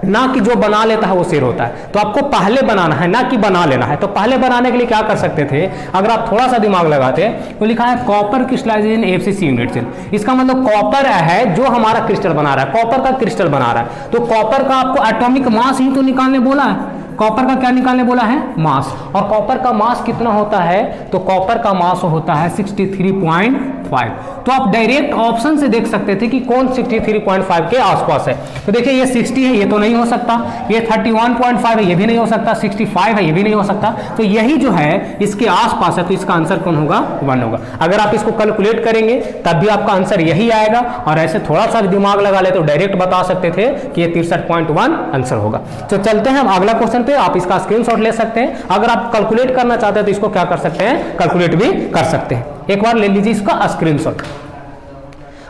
ना कि जो बना लेता है वो शेर होता है। तो आपको पहले बनाना है, ना कि बना लेना है। तो पहले बनाने के लिए क्या कर सकते थे, अगर आप थोड़ा सा दिमाग लगाते तो लिखा है copper crystallisation FCC unit cell. इसका मतलब कॉपर है जो हमारा क्रिस्टल बना रहा है, कॉपर का क्रिस्टल बना रहा है। तो कॉपर का आपको एटॉमिक मास ही तो निकालने बोला है। कॉपर का क्या निकालने बोला है, मास, और कॉपर का मास कितना होता है, तो कॉपर का मास होता है 63.5। तो आप डायरेक्ट ऑप्शन से देख सकते थे कि कौन 63.5 के आसपास है। तो देखिए ये 60 है, ये तो नहीं हो सकता, ये 31.5 है, ये भी नहीं हो सकता, 65 है, ये भी नहीं हो सकता, तो यही जो है इसके आसपास है, तो इसका आंसर कौन होगा, 1 होगा। अगर आप इसको कैलकुलेट करेंगे तब भी आपका आंसर यही आएगा, और ऐसे थोड़ा सा दिमाग लगा ले तो डायरेक्ट बता सकते थे कि ये 63.1 आंसर होगा। तो चलते हैं हम अगला क्वेश्चन पे, आप इसका स्क्रीनशॉट ले सकते हैं। अगर आप कैलकुलेट करना चाहते हैं तो इसको क्या कर सकते हैं, कैलकुलेट भी कर सकते हैं। एक बार ले लीजिए इसका स्क्रीनशॉट।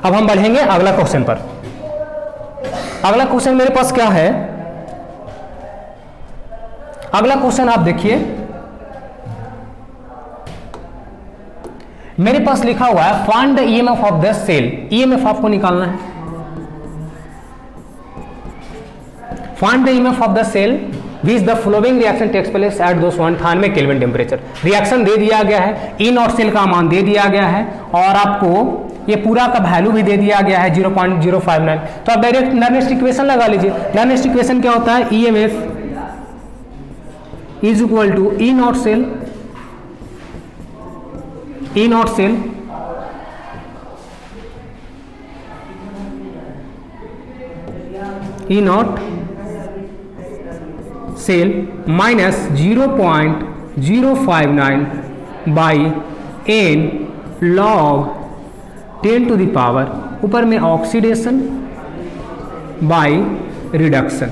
अब हम बढ़ेंगे अगला क्वेश्चन पर। अगला क्वेश्चन मेरे पास क्या है, अगला क्वेश्चन आप देखिए, मेरे पास लिखा हुआ है find the EMF of the cell. EMF आपको निकालना है, find the EMF of the cell which the following reaction takes place at 298 kelvin temperature. Reaction दे दिया गया है, ई नॉट सेल का मान दे दिया गया है, और आपको ये पूरा का वैल्यू भी दे दिया गया है 0.059। तो आप डायरेक्ट नर्नेस्ट इक्वेशन लगा लीजिए। नर्नेस्ट इक्वेशन क्या होता है, EMF is equal to E naught cell, E naught cell E naught cell minus 0.059 by N log 10 to the power, ऊपर में ऑक्सीडेशन बाई रिडक्शन,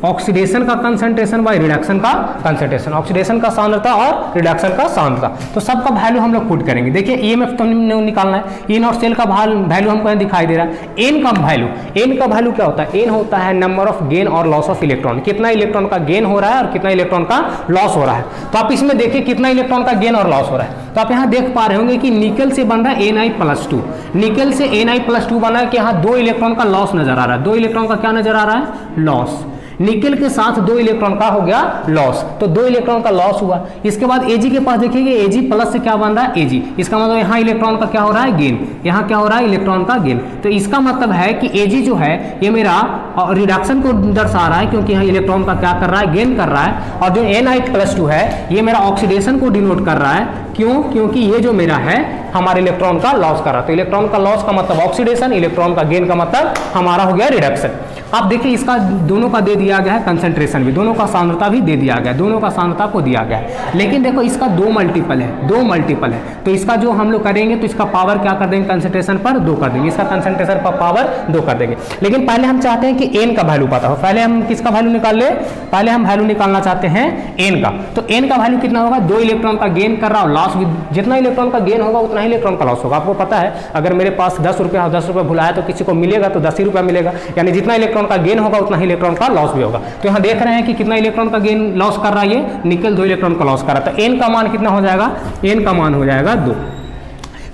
ऑक्सीडेशन का कंसंट्रेशन बाई रिडक्शन का कंसंट्रेशन, ऑक्सीडेशन का सांद्रता और रिडक्शन का सांद्रता। तो सबका वैल्यू हम लोग पुट करेंगे। देखिए ईएमएफ तो निकालना है, इन और सेल का वैल्यू हमको यहाँ दिखाई दे रहा है। एन का वैल्यू, एन का वैल्यू क्या होता है, एन होता है नंबर ऑफ गेन और लॉस ऑफ इलेक्ट्रॉन, कितना इलेक्ट्रॉन का गेन हो रहा है और कितना इलेक्ट्रॉन का लॉस हो रहा है। तो आप इसमें देखिए कितना इलेक्ट्रॉन का गेन और लॉस हो रहा है। तो आप यहाँ देख पा रहे होंगे कि निकल से बन रहा है Na+2, निकल से Na+2 बना है कि यहाँ 2 इलेक्ट्रॉन का लॉस नजर आ रहा है, 2 इलेक्ट्रॉन का क्या नजर आ रहा है, लॉस। निकल के साथ 2 इलेक्ट्रॉन का हो गया लॉस, तो 2 इलेक्ट्रॉन का लॉस हुआ। इसके बाद Ag के पास देखिए Ag प्लस से क्या बन रहा है, Ag, इसका मतलब यहाँ इलेक्ट्रॉन का क्या हो रहा है, गेन, यहाँ क्या हो रहा है, इलेक्ट्रॉन का गेन। तो इसका मतलब है कि Ag जो है ये मेरा रिडक्शन को दर्शा रहा है, क्योंकि यहाँ इलेक्ट्रॉन का क्या कर रहा है, गेन कर रहा है, और जो Na+2 है ये मेरा ऑक्सीडेशन को डिनोट कर रहा है। क्यों, क्योंकि ये जो मेरा है हमारे इलेक्ट्रॉन का लॉस कर रहा है। तो इलेक्ट्रॉन का लॉस का मतलब ऑक्सीडेशन, इलेक्ट्रॉन का गेन का मतलब हमारा हो गया रिडक्शन। आप देखिए इसका दोनों का दे दिया गया है कंसंट्रेशन भी, दोनों का सांद्रता भी दे दिया गया है, दोनों का सांद्रता को दिया गया है। लेकिन देखो इसका 2 मल्टीपल है, 2 मल्टीपल है, तो इसका जो हम लोग करेंगे तो इसका पावर क्या कर देंगे, कंसंट्रेशन पर 2 कर देंगे, इसका कंसंट्रेशन पर पावर 2 कर देंगे। लेकिन पहले हम चाहते हैं कि एन का वैल्यू पता हो, पहले हम किसका वैल्यू निकाल ले, पहले हम वैल्यू निकालना चाहते हैं एन का। तो एन का वैल्यू कितना होगा, 2 इलेक्ट्रॉन का गेन कर रहा और लॉस भी, जितना इलेक्ट्रॉन का गेन होगा उतना ही इलेक्ट्रॉन का लॉस होगा। आपको पता है अगर मेरे पास 10 रुपया और 10 रुपया भुलाया तो किसी को मिलेगा तो 10 ही रुपया मिलेगा, यानी जितना इलेक्ट्रॉन का गेन होगा उतना इलेक्ट्रॉन का लॉस भी होगा। तो यहाँ देख रहे हैं कि कितना इलेक्ट्रॉन का गेन लॉस कर रहा है, ये निकल 2 इलेक्ट्रॉन का लॉस कर रहा है। तो एन का मान कितना हो जाएगा, एन का मान हो जाएगा 2।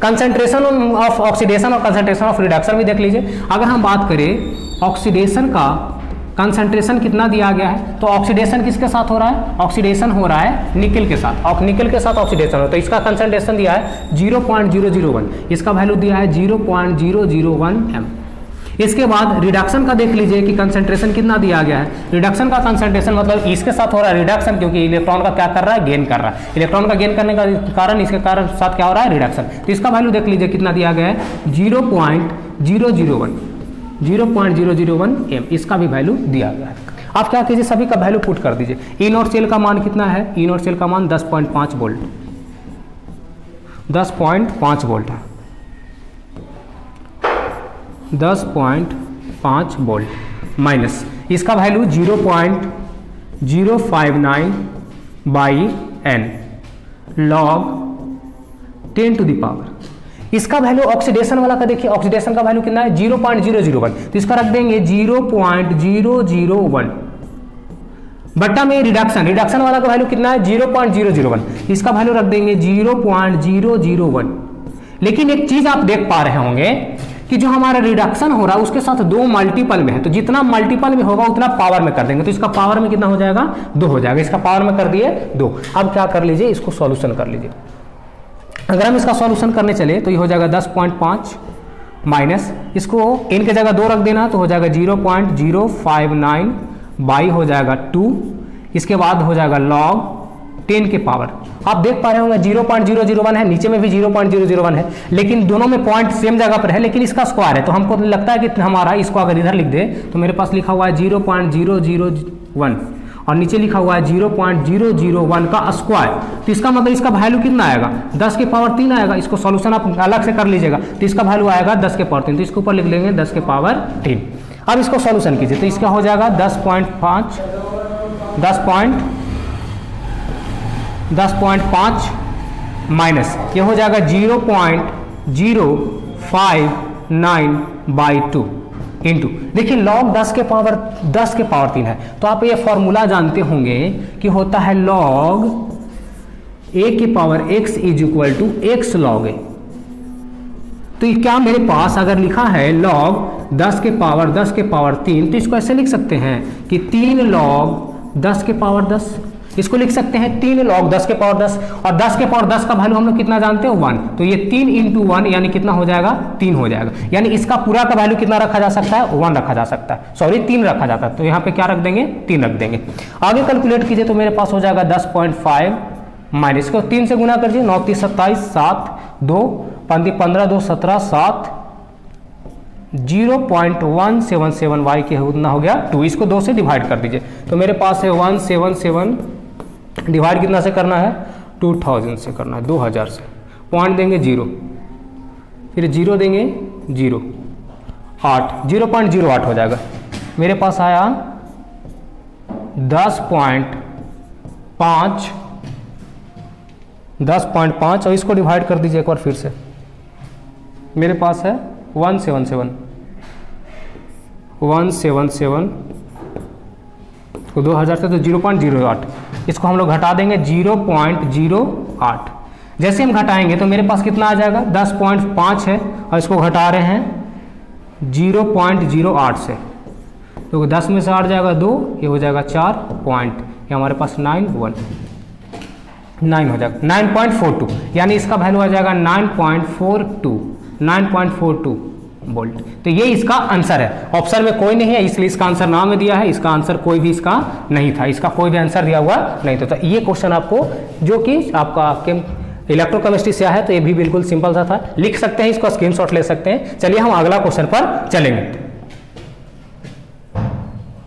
कंसंट्रेशन ऑफ ऑक्सीडेशन और कंसंट्रेशन ऑफ रिडक्शन भी देख लीजिए। अगर हम बात करें ऑक्सीडेशन का कंसंट्रेशन कितना दिया गया है, तो ऑक्सीडेशन किसके साथ हो रहा है, ऑक्सीडेशन हो रहा है निकल के साथ, और निकल के साथ ऑक्सीडेशन हो, तो इसका कंसंट्रेशन दिया है 0.001, इसका वैल्यू दिया है 0.001 m। इसके बाद रिडक्शन का देख लीजिए कि कंसंट्रेशन कितना दिया गया है। रिडक्शन का कंसंट्रेशन मतलब इसके साथ हो रहा है रिडक्शन, क्योंकि इलेक्ट्रॉन का क्या कर रहा है, गेन कर रहा है। इलेक्ट्रॉन का गेन करने का कारण इसके कारण साथ क्या हो रहा है, रिडक्शन। तो इसका वैल्यू देख लीजिए कितना दिया गया है, 0.001 m, इसका भी वैल्यू दिया गया है। आप क्या कीजिए, सभी का वैल्यू पुट कर दीजिए। ई नॉट सेल का मान कितना है, ई नॉट सेल का मान 10.5 वोल्ट, 10.5 वोल्ट है, 10.5 वोल्ट माइनस इसका value 0.059 by n log 10 to the power. इसका वैल्यू ऑक्सीडेशन वाला का देखिए, ऑक्सीडेशन का वैल्यू कितना है 0.001, तो इसका रख देंगे 0.001 बट्टा में रिडक्शन, रिडक्शन वाला का वैल्यू कितना है 0.001, इसका वैल्यू रख देंगे 0.001। लेकिन एक चीज आप देख पा रहे होंगे कि जो हमारा रिडक्शन हो रहा है उसके साथ 2 मल्टीपल में है, तो जितना मल्टीपल में होगा उतना पावर में कर देंगे, तो इसका पावर में कितना हो जाएगा, 2 हो जाएगा, इसका पावर में कर दिए 2। अब क्या कर लीजिए, इसको सॉल्यूशन कर लीजिए। अगर हम इसका सॉल्यूशन करने चले तो ये हो जाएगा 10.5 माइनस इसको n के जगह 2 रख देना तो हो जाएगा 0.059 बाई हो जाएगा 2, इसके बाद हो जाएगा log 10 के पावर। आप देख पा रहे होंगे 0.001 है, नीचे में भी 0.001 है, लेकिन दोनों में पॉइंट सेम जगह पर है, लेकिन इसका स्क्वायर है। तो हमको लगता है कि हमारा इसको अगर इधर लिख दे तो मेरे पास लिखा हुआ है 0.001 और नीचे लिखा हुआ है 0.001 का स्क्वायर। तो इसका मतलब इसका वैल्यू कितना आएगा? 10 के पावर 3 आएगा। इसको सॉल्यूशन आप अलग से कर लीजिएगा, तो इसका वैल्यू आएगा 10 के पावर 3। तो इसके ऊपर लिख लेंगे 10 के पावर 3। अब इसको सॉल्यूशन कीजिए, तो इसका हो जाएगा 10.5 माइनस ये हो जाएगा 0.059/2 इंटू, देखिए log 10 के पावर 3 है। तो आप ये फॉर्मूला जानते होंगे कि होता है log a के power x is equal to x log a। तो ये क्या मेरे पास अगर लिखा है log 10 के पावर 3, तो इसको ऐसे लिख सकते हैं कि 3 log 10 के पावर 10, इसको लिख सकते हैं 3 log 10 के पावर 10, और 10 के पावर 10 का वैल्यू हम लोग कितना जानते हो 1। तो ये 3 इंटू 1 यानी कितना हो जाएगा 3 हो जाएगा। यानी इसका पूरा का वैल्यू कितना रखा जा सकता है 1 रखा जा सकता है, सॉरी 3 रखा जाता है। तो यहाँ पे क्या रख देंगे 3 रख देंगे। आगे कैलकुलेट कीजिए तो मेरे पास हो जाएगा 10.5 माइनस को 3 से गुना कर दीजिए, 9 3 27 7 2 15 2 17 7 0.177y के उतना हो गया 2। इसको 2 से डिवाइड कर दीजिए तो मेरे पास है 177 डिवाइड कितना से करना है 2000 से करना है, 2000 से। पॉइंट देंगे 0, फिर 0 देंगे 0 8 0.08 हो जाएगा। मेरे पास आया 10.5 और इसको डिवाइड कर दीजिए एक बार फिर से। मेरे पास है 177 तो 2000 से तो 0.08, इसको हम लोग घटा देंगे 0.08। जैसे हम घटाएंगे तो मेरे पास कितना आ जाएगा 10.5 है और इसको घटा रहे हैं 0.08 से, तो 10 में से 8 जाएगा 2, ये हो जाएगा 4 पॉइंट, ये हमारे पास 9 हो जाएगा 9.42, यानी इसका वैल्यू आ जाएगा 9.42 वोल्ट। तो ये इसका आंसर है। ऑप्शन में कोई नहीं है इसलिए इसका आंसर नाम में दिया है, इसका आंसर कोई भी इसका नहीं था, इसका कोई भी आंसर दिया हुआ नहीं था। तो ये क्वेश्चन आपको जो कि आपका इलेक्ट्रोकेमिस्ट्री से है तो ये भी बिल्कुल सिंपल सा था, लिख सकते हैं, इसको स्क्रीनशॉट ले सकते हैं। चलिए हम अगला क्वेश्चन पर चलेंगे।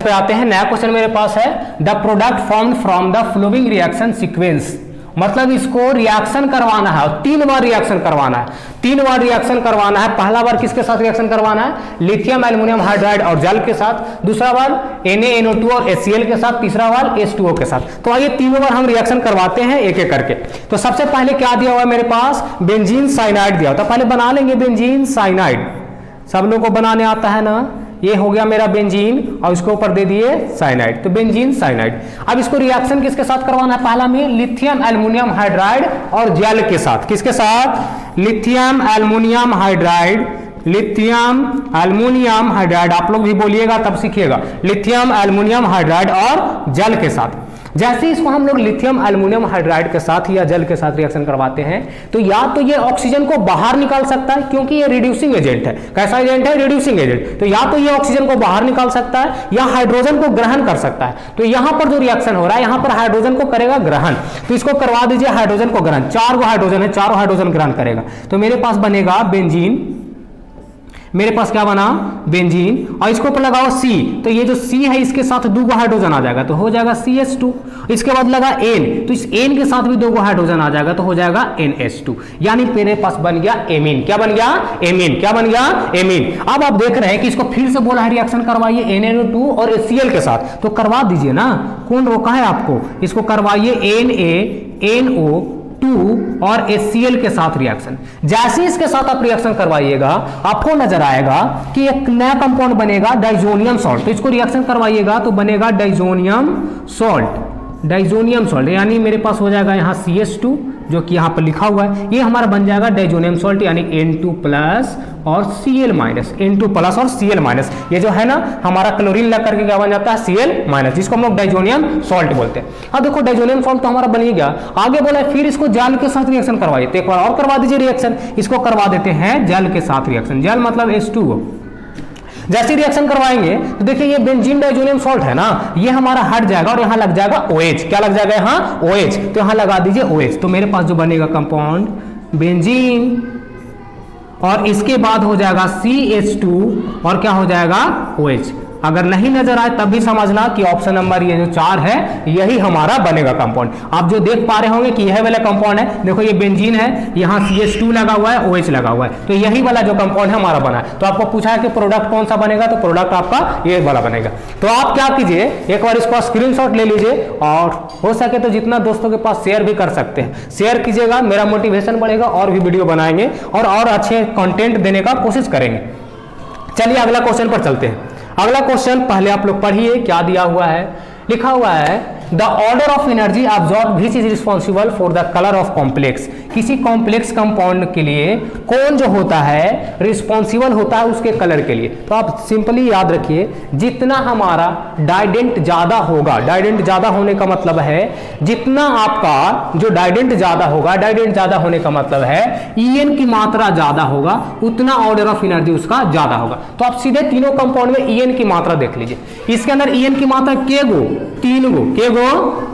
पे आते हैं, नया क्वेश्चन मेरे पास है the product formed from the flowing reaction sequence. मतलब इसको रिएक्शन करवाना है और 3 बार रिएक्शन करवाना है, 3 बार रिएक्शन करवाना है। पहला बार किसके साथ रिएक्शन करवाना है लिथियम एल्युमिनियम हाइड्राइड और जल के साथ, दूसरा बार NaNO2 और HCl के साथ, तीसरा बार H2O के साथ। तो आइए तीनों बार हम रिएक्शन करवाते हैं एक एक करके। तो सबसे पहले क्या दिया हुआ है मेरे पास बेंजीन साइनाइड दिया होता है, पहले बना लेंगे बेंजीन साइनाइड, सब लोगों को बनाने आता है ना। ये हो गया मेरा बेंजीन और इसके ऊपर दे दिए साइनाइड, तो बेंजीन साइनाइड। अब इसको रिएक्शन किसके साथ करवाना है, पहला में लिथियम एल्युमिनियम हाइड्राइड और जल के साथ। किसके साथ lithium aluminium hydride, lithium aluminium hydride, आप लोग भी बोलिएगा तब सीखिएगा, लिथियम एल्युमिनियम हाइड्राइड और जल के साथ। जैसे इसको हम लोग लिथियम एल्युमिनियम हाइड्राइड के साथ या जल के साथ रिएक्शन करवाते हैं तो या तो ये ऑक्सीजन को बाहर निकाल सकता है क्योंकि ये रिड्यूसिंग एजेंट है। कैसा एजेंट है, रिड्यूसिंग एजेंट। तो या तो ये ऑक्सीजन को बाहर निकाल सकता है या हाइड्रोजन को ग्रहण कर सकता है। तो यहां पर जो रिएक्शन हो रहा है यहां पर हाइड्रोजन को करेगा ग्रहण, तो इसको करवा दीजिए हाइड्रोजन को ग्रहण। 4 गो हाइड्रोजन है, 4 हाइड्रोजन ग्रहण करेगा। तो मेरे पास बनेगा बेंजीन, मेरे पास क्या बना बेंजीन, और इसको ऊपर लगाओ C, तो ये जो C है इसके साथ 2 हाइड्रोजन आ जाएगा तो हो जाएगा CH2। इसके बाद लगा N, तो इस N के साथ भी 2 हाइड्रोजन आ जाएगा तो हो जाएगा NH2, यानी मेरे पास बन गया एमीन। क्या बन गया एमीन, क्या बन गया एमीन। अब आप देख रहे हैं कि इसको फिर से बोला है रिएक्शन करवाइए NaNO2 और HCl के साथ, तो करवा दीजिए ना, कौन रोका है आपको। इसको करवाइए NaNO2 और HCl के साथ रिएक्शन। जैसे इसके साथ आप रिएक्शन करवाइएगा आपको नजर आएगा कि एक नया कंपाउंड बनेगा डाइजोनियम सॉल्ट, तो इसको रिएक्शन करवाइएगा तो बनेगा डाइजोनियम सॉल्ट, डाइजोनियम सॉल्ट, यानी मेरे पास हो जाएगा यहाँ CH2 जो कि यहाँ पर लिखा हुआ है, ये हमारा बन जाएगा डाइजोनियम सॉल्ट, यानी N2 प्लस और Cl माइनस, N2 प्लस और Cl माइनस। ये जो है ना हमारा क्लोरीन लग करके क्या बन जाता है Cl माइनस, जिसको हम लोग डाइजोनियम सॉल्ट बोलते हैं। अब देखो डाइजोनियम सॉल्ट तो हमारा बन ही गया। आगे बोला फिर इसको जल के साथ रिएक्शन करवाइए, तो एक बार और करवा दीजिए रिएक्शन। इसको करवा देते हैं जल के साथ रिएक्शन, जल मतलब H2O। जैसे रिएक्शन करवाएंगे तो देखिए ये बेंजीन डाइजोनियम सॉल्ट है ना, ये हमारा हट जाएगा और यहाँ लग जाएगा OH। क्या लग जाएगा यहाँ? OH। तो यहाँ लगा दीजिए OH। तो मेरे पास जो बनेगा कंपाउंड बेंजीन, और इसके बाद हो जाएगा CH2 और क्या हो जाएगा OH। अगर नहीं नजर आए तब भी समझना कि ऑप्शन नंबर ये जो 4 है यही हमारा बनेगा कंपाउंड। आप जो देख पा रहे होंगे कि यह वाला कंपाउंड है, देखो ये बेंजीन है, यहाँ CH2 लगा हुआ है, OH लगा हुआ है, तो यही वाला जो कंपाउंड है हमारा बना है। तो आपको पूछा है कि प्रोडक्ट कौन सा बनेगा, तो प्रोडक्ट आपका ये वाला बनेगा। तो आप क्या कीजिए, एक बार इसको स्क्रीनशॉट ले लीजिए और हो सके तो जितना दोस्तों के पास शेयर भी कर सकते हैं शेयर कीजिएगा, मेरा मोटिवेशन बढ़ेगा और भी वीडियो बनाएंगे और अच्छे कंटेंट देने का कोशिश करेंगे। चलिए अगला क्वेश्चन पर चलते हैं। अगला क्वेश्चन पहले आप लोग पढ़िए, क्या दिया हुआ है। लिखा हुआ है the order of energy absorb which is responsible for the colour of complex. किसी कॉम्प्लेक्स कंपाउंड के लिए कौन जो होता है रिस्पॉन्सिबल होता है उसके कलर के लिए। तो आप सिंपली याद रखिए, जितना हमारा डाइडेंट ज्यादा होगा, डाइडेंट ज्यादा होने का मतलब है जितना आपका जो डाइडेंट ज्यादा होगा, डाइडेंट ज्यादा होने का मतलब है EN की मात्रा ज्यादा होगा, उतना ऑर्डर ऑफ एनर्जी उसका ज्यादा होगा। तो आप सीधे तीनों कंपाउंड में EN की मात्रा देख लीजिए। इसके अंदर EN की मात्रा के गो, 3 गो, के गो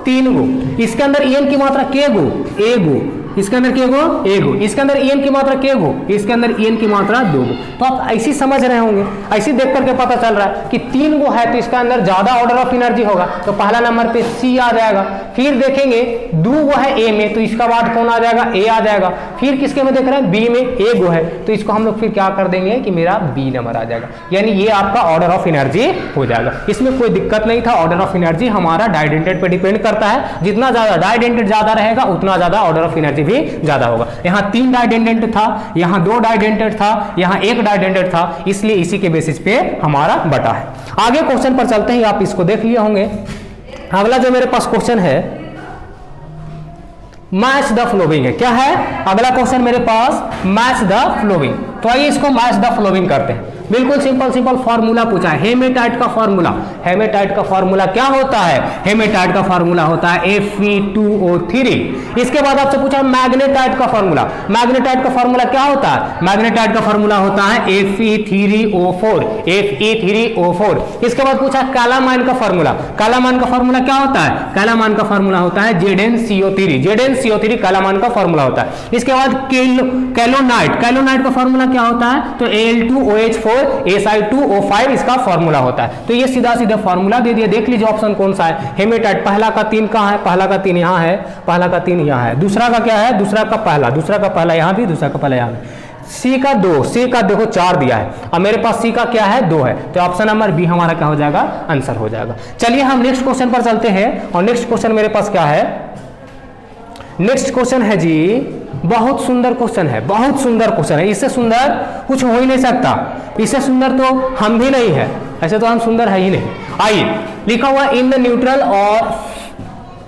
3 गो। इसके अंदर EN की मात्रा के गो, ए गो। इसके अंदर के गो, ए गो। इसके अंदर EN की मात्रा के गो, इसके अंदर EN की मात्रा 2 गो। तो आप ऐसी समझ रहे होंगे, ऐसी देख करके पता चल रहा है कि 3 गो है तो इसका अंदर ज्यादा ऑर्डर ऑफ एनर्जी होगा, तो पहला नंबर पे C आ जाएगा। फिर देखेंगे 2 गो है A में, तो इसका बाद कौन आ जाएगा? A आ जाएगा। फिर किसके में देख रहे हैं? B में 1 गो है, तो इसको हम लोग फिर क्या कर देंगे कि मेरा B नंबर आ जाएगा। यानी ये आपका ऑर्डर ऑफ एनर्जी हो जाएगा। इसमें कोई दिक्कत नहीं था। ऑर्डर ऑफ एनर्जी हमारा डाइडेंटेड पे डिपेंड करता है, जितना ज्यादा डाइडेंटेड ज्यादा रहेगा उतना ज्यादा ऑर्डर ऑफ एनर्जी भी ज्यादा होगा। यहाँ 3 डाइडेंटेड था, यहाँ 2 डाइडेंटेड था, यहाँ 1 डाइडेंटेड था, इसलिए इसी के बेसिस पे हमारा बटा है। आगे क्वेश्चन पर चलते हैं, आप इसको देख लिए होंगे। अगला जो मेरे पास क्वेश्चन है मैच द फ्लोइंग है। क्या है अगला क्वेश्चन मेरे पास? Match the flowing. तो आइए इसको मैच द फ्लोइंग करते हैं। बिल्कुल सिंपल फॉर्मूला पूछा है, हेमेटाइट का फॉर्मूला। हेमेटाइट का फॉर्मूला क्या होता है? हेमेटाइट का फॉर्मूला होता है Fe2O3। इसके बाद आपसे पूछा मैग्नेटाइट का फॉर्मूला। मैग्नेटाइट का फॉर्मूला क्या होता है? मैग्नेटाइट का फॉर्मूला होता है Fe3O4। Fe3O4। इसके बाद पूछा कैलामाइन का फॉर्मूला। कैलामाइन का फॉर्मूला क्या होता है? कैलामाइन का फॉर्मूला होता है ZnCO3। ZnCO3 कैलामाइन का फॉर्मूला होता है। इसके बाद कैलोनाइट। कैलोनाइट का फॉर्मूला क्या होता है? तो Al2OH4 Si2O5 इसका फॉर्मूला होता है। तो ये सीधा सीधा फॉर्मूला दे दिया। देख लीजिए ऑप्शन कौन सा है। हेमेटाइट पहला का 3 कहाँ है? पहला का 3 यहाँ है, पहला का 3 यहाँ है। दूसरा का क्या है? दूसरा का पहला, दूसरा का पहला यहाँ भी, दूसरा का पहला यहाँ भी। C का 2, C का देखो 4 दिया है, अब मेरे पास C का क्या है? 2 है, तो ऑप्शन नंबर बी हमारा क्या हो जाएगा? आंसर हो जाएगा। चलिए हम नेक्स्ट क्वेश्चन पर चलते हैं। और नेक्स्ट क्वेश्चन मेरे पास क्या है? नेक्स्ट क्वेश्चन है जी, बहुत सुंदर क्वेश्चन है, बहुत सुंदर क्वेश्चन है। इससे सुंदर कुछ हो ही नहीं सकता, इससे सुंदर तो हम भी नहीं है, ऐसे तो हम सुंदर है ही नहीं। आइए, लिखा हुआ इन द न्यूट्रल और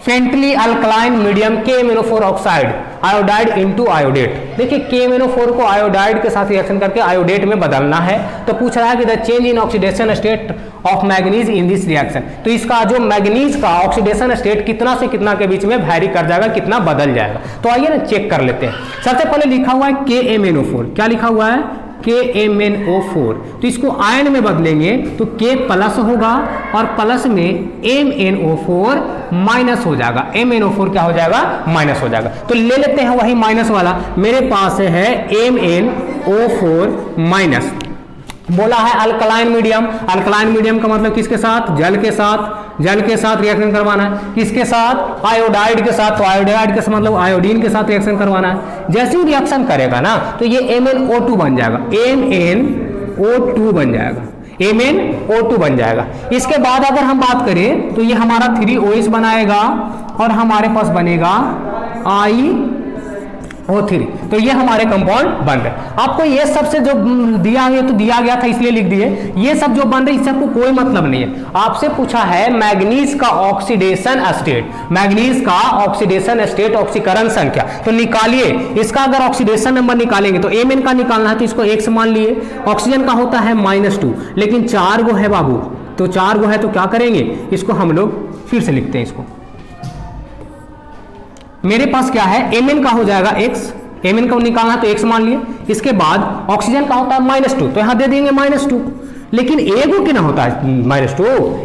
faintly alkaline medium KMnO4 oxide iodide into iodate. देखिए KMnO4 को आयोडाइड के साथ रिएक्शन करके आयोडेट में बदलना है। तो पूछ रहा है कि the change in oxidation state of manganese in this reaction. तो इसका जो मैग्नीज का ऑक्सीडेशन स्टेट कितना से कितना के बीच में वैरी कर जाएगा, कितना बदल जाएगा। तो आइए ना चेक कर लेते हैं। सबसे पहले लिखा हुआ है KMnO4। क्या लिखा हुआ है? KMnO4। तो इसको आयन में बदलेंगे तो K प्लस होगा और प्लस में MnO4 माइनस हो जाएगा। MnO4 क्या हो जाएगा? माइनस हो जाएगा। तो ले लेते हैं वही माइनस वाला। मेरे पास है MnO4 माइनस। बोला है अल्कलाइन मीडियम। अल्कलाइन मीडियम का मतलब किसके साथ? जल के साथ। जल के साथ रिएक्शन करवाना है। किसके साथ? आयोडाइड के साथ। तो आयोडाइड के मतलब आयोडीन के साथ रिएक्शन करवाना है। जैसे ही रिएक्शन करेगा ना तो ये MnO2 बन जाएगा। MnO2 बन जाएगा। MnO2 बन जाएगा। इसके बाद अगर हम बात करें तो ये हमारा 3OH बनाएगा और हमारे पास बनेगा I O3। तो ये हमारे कंपाउंड बन रहे। आपको ये सबसे जो दिया गया तो दिया गया था इसलिए लिख दिए। ये सब जो बन रहे इससे आपको कोई मतलब नहीं है। आपसे पूछा है मैग्नीज का ऑक्सीडेशन स्टेट। मैग्नीज का ऑक्सीडेशन स्टेट, ऑक्सीकरण संख्या। तो निकालिए इसका। अगर ऑक्सीडेशन नंबर निकालेंगे तो Mn का निकालना है तो इसको x मान लिए। ऑक्सीजन का होता है -2, लेकिन 4 गो है बाबू। तो 4 गो है तो क्या करेंगे? इसको हम लोग फिर से लिखते हैं। इसको मेरे पास क्या है? Mn का हो जाएगा x। Mn को निकालना तो x मान लिए। इसके बाद ऑक्सीजन का होता है -2 तो यहां दे देंगे -2। लेकिन एगो के ना होता है -2,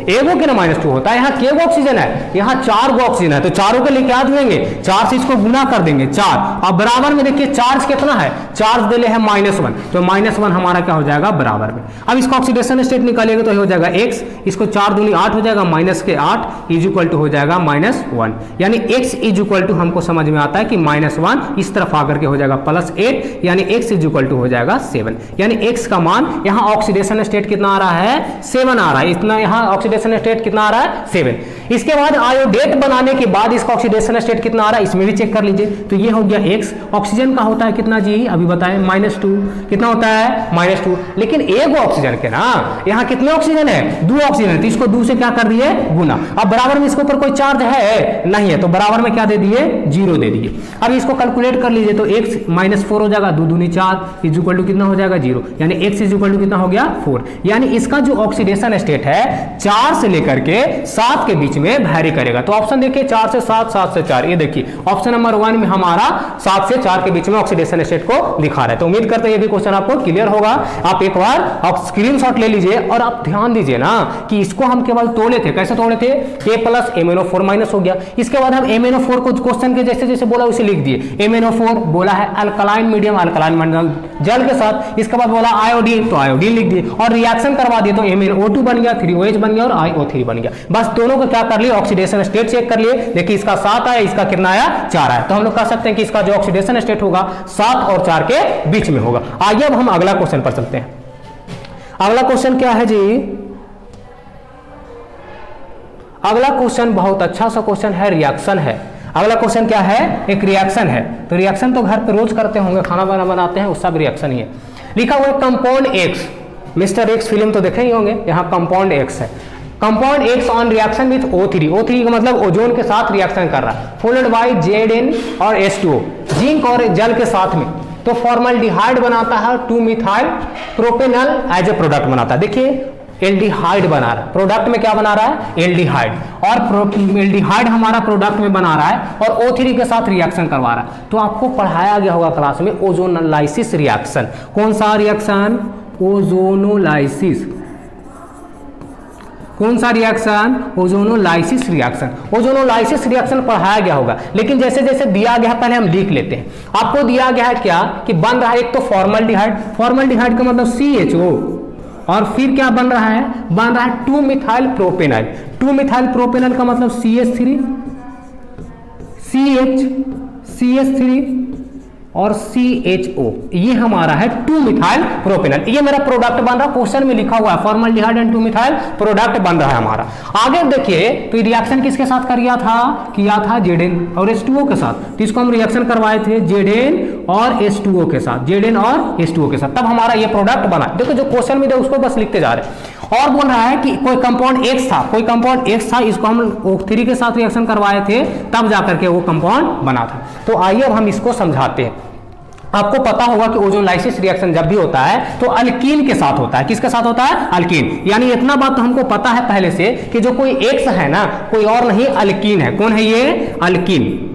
एगो के ना -2 होता है। यहाँ के गो ऑक्सीजन है, यहाँ 4 गो ऑक्सीजन है, तो चारों के लिए क्या देंगे, 4 से इसको गुना कर देंगे 4। अब बराबर में देखिए चार्ज कितना है, चार्ज दे है -1, तो -1 हमारा क्या हो जाएगा बराबर में। अब इसका ऑक्सीडेशन स्टेट निकालेंगे तो हो जाएगा x, इसको 4 दूनी 8 हो जाएगा, -8 इज इक्वल टू हो जाएगा -1, यानी x इज इक्वल टू हमको समझ में आता है कि -1 इस तरफ आकर के हो जाएगा +8, यानी x इज इक्वल टू हो जाएगा 7, यानी x का मान यहाँ ऑक्सीडेशन स्टेट कितना आ रहा है, 7 आ रहा है। इतना यहाँ ऑक्सीडेशन स्टेट कितना आ रहा है, 7। इसके बाद आयोडेट बनाने के बाद इसका ऑक्सीडेशन स्टेट कितना आ रहा है, इसमें भी चेक कर लीजिए। तो ये हो गया x, ऑक्सीजन का होता है कितना जी, अभी बताएं -2, कितना होता है -2, लेकिन एक ऑक्सीजन के ना यहाँ कितने ऑक्सीजन है, 2 ऑक्सीजन, तो इसको 2 से क्या कर दिए गुना। अब बराबर में इसके ऊपर कोई चार्ज है नहीं है, तो बराबर में क्या दे दिए, 0 दे दिए। अब इसको कैलकुलेट कर लीजिए, तो x -4 हो जाएगा, 2 दूनी 4 इज इक्वल टू कितना हो जाएगा 0, यानी x इज इक्वल टू कितना हो गया 4, यानी इसका जो ऑक्सीडेशन स्टेट है 4 से लेकर के 7 के बीच में वैरी करेगा। तो ऑप्शन देखिए 4 से 7, 7 से 4, ये देखिए ऑप्शन नंबर 1 में हमारा 7 से 4 के बीच में ऑक्सीडेशन स्टेट को दिखा रहा है। तो उम्मीद करते हैं ये भी क्वेश्चन आपको क्लियर होगा। आप एक बार आप स्क्रीनशॉट ले लीजिए और आप ध्यान दीजिए ना कि इसको हम केवल तोड़े थे, कैसे तोड़े थे, K प्लस MnO4 हो गया। इसके बाद हम MnO4 को क्वेश्चन के जैसे जैसे बोला उसे लिख दिए। MnO4 बोला है अल्कलाइन मीडियम, अल्कलाइन मीडियम जल के साथ, इसके बाद बोला आयोडीन, तो आयोडीन लिख दिए और रिएक्शन करवा दिए, तो MnO2 बन गया, 3OH बन गया और IO3 बन गया। बस दोनों को क्या कर लिए, ऑक्सीडेशन स्टेट चेक कर लिए। देखिए इसका 7 आया, इसका कितना आया, 4 आया, तो हम लोग कह सकते हैं कि इसका जो ऑक्सीडेशन स्टेट होगा 7 और 4 के बीच में होगा। आइए अब हम अगला क्वेश्चन पर चलते हैं। अगला क्वेश्चन क्या है जी, अगला क्वेश्चन बहुत अच्छा सा क्वेश्चन है, रिएक्शन है। अगला क्वेश्चन क्या है, एक रिएक्शन है। तो रिएक्शन तो घर पे रोज करते होंगे, खाना वाना बनाते हैं, उसका भी रिएक्शन ही है। लिखा हुआ है compound X, mister X film तो देखे ही होंगे, यहाँ कंपाउंड X है। Compound X on reaction with O3, O3 का मतलब ओजोन के साथ रिएक्शन कर रहा है, फॉलोड बाय Zn और H2O, जिंक और जल के साथ में, तो फॉर्मल्डिहाइड बनाता है 2-मिथाइल प्रोपेनल एज ए प्रोडक्ट बनाता है। देखिए एल्डिहाइड बना रहा है, प्रोडक्ट में क्या बना रहा है, एल्डिहाइड, और एल्डिहाइड हमारा प्रोडक्ट में बना रहा है और O3 के साथ रिएक्शन करवा रहा है। तो आपको पढ़ाया गया होगा क्लास में ओजोनोलाइसिस रिएक्शन। कौन सा रिएक्शन, ओजोनोलाइसिस, कौन सा reaction, ozonolysis reaction. Ozonolysis reaction पढ़ाया गया होगा, लेकिन जैसे जैसे दिया गया पहले हम लिख लेते हैं। आपको दिया गया है क्या कि बन रहा है एक तो फॉर्मल्डिहाइड, फॉर्मल्डिहाइड का मतलब CHO, और फिर क्या बन रहा है, बन रहा है 2-मिथाइल प्रोपेनाइल, 2-मिथाइल प्रोपेनाइल का मतलब CH3, CH3 और CHO, ये हमारा है 2-मिथाइल प्रोपेनॉल। ये मेरा प्रोडक्ट बन रहा है, क्वेश्चन में लिखा हुआ है फॉर्मल्डिहाइड एंड 2-मिथाइल प्रोडक्ट बन रहा है हमारा। आगे देखिए तो रिएक्शन किसके साथ किया था Zn और H2O के साथ। तो इसको हम रिएक्शन करवाए थे Zn और H2O के साथ, Zn और H2O के साथ, तब हमारा ये प्रोडक्ट बना। देखो जो क्वेश्चन में दे उसको बस लिखते जा रहे हैं। और बोल रहा है कि कोई कंपाउंड X था, कोई कंपाउंड X था, इसको हम O3 के साथ रिएक्शन करवाए थे, तब जाकर के वो कंपाउंड बना था। तो आइए अब हम इसको समझाते हैं। आपको पता होगा कि ओजोनलाइसिस रिएक्शन जब भी होता है तो अल्कीन के साथ होता है। किसके साथ होता है, अल्कीन। यानी इतना बात तो हमको पता है पहले से कि जो कोई X है ना, कोई और नहीं, अल्कीन है। कौन है ये, अल्कीन।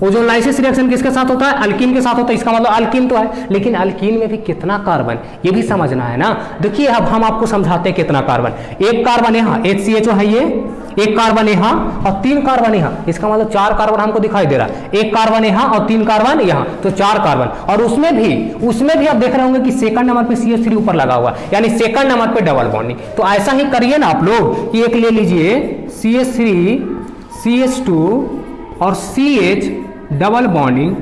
ओजोनलाइसिस रिएक्शन किसके साथ होता है, अल्कीन के साथ होता है। इसका मतलब अल्कीन तो है, लेकिन अल्कीन में भी कितना कार्बन, ये भी समझना है ना। देखिए अब हम आपको समझाते हैं कितना कार्बन। एक कार्बन यहाँ HCHO है, ये एक कार्बन यहाँ और 3 कार्बन यहाँ, इसका मतलब 4 कार्बन हमको दिखाई दे रहा है। एक कार्बन यहाँ और 3 कार्बन यहाँ, तो 4 कार्बन। और उसमें भी आप देख रहे होंगे कि सेकंड नंबर पे CH3 ऊपर लगा हुआ, यानी सेकंड नंबर पे डबल बॉन्डिंग। तो ऐसा ही करिए ना आप लोग कि एक ले लीजिए CH3 CH2 और CH डबल बॉन्डिंग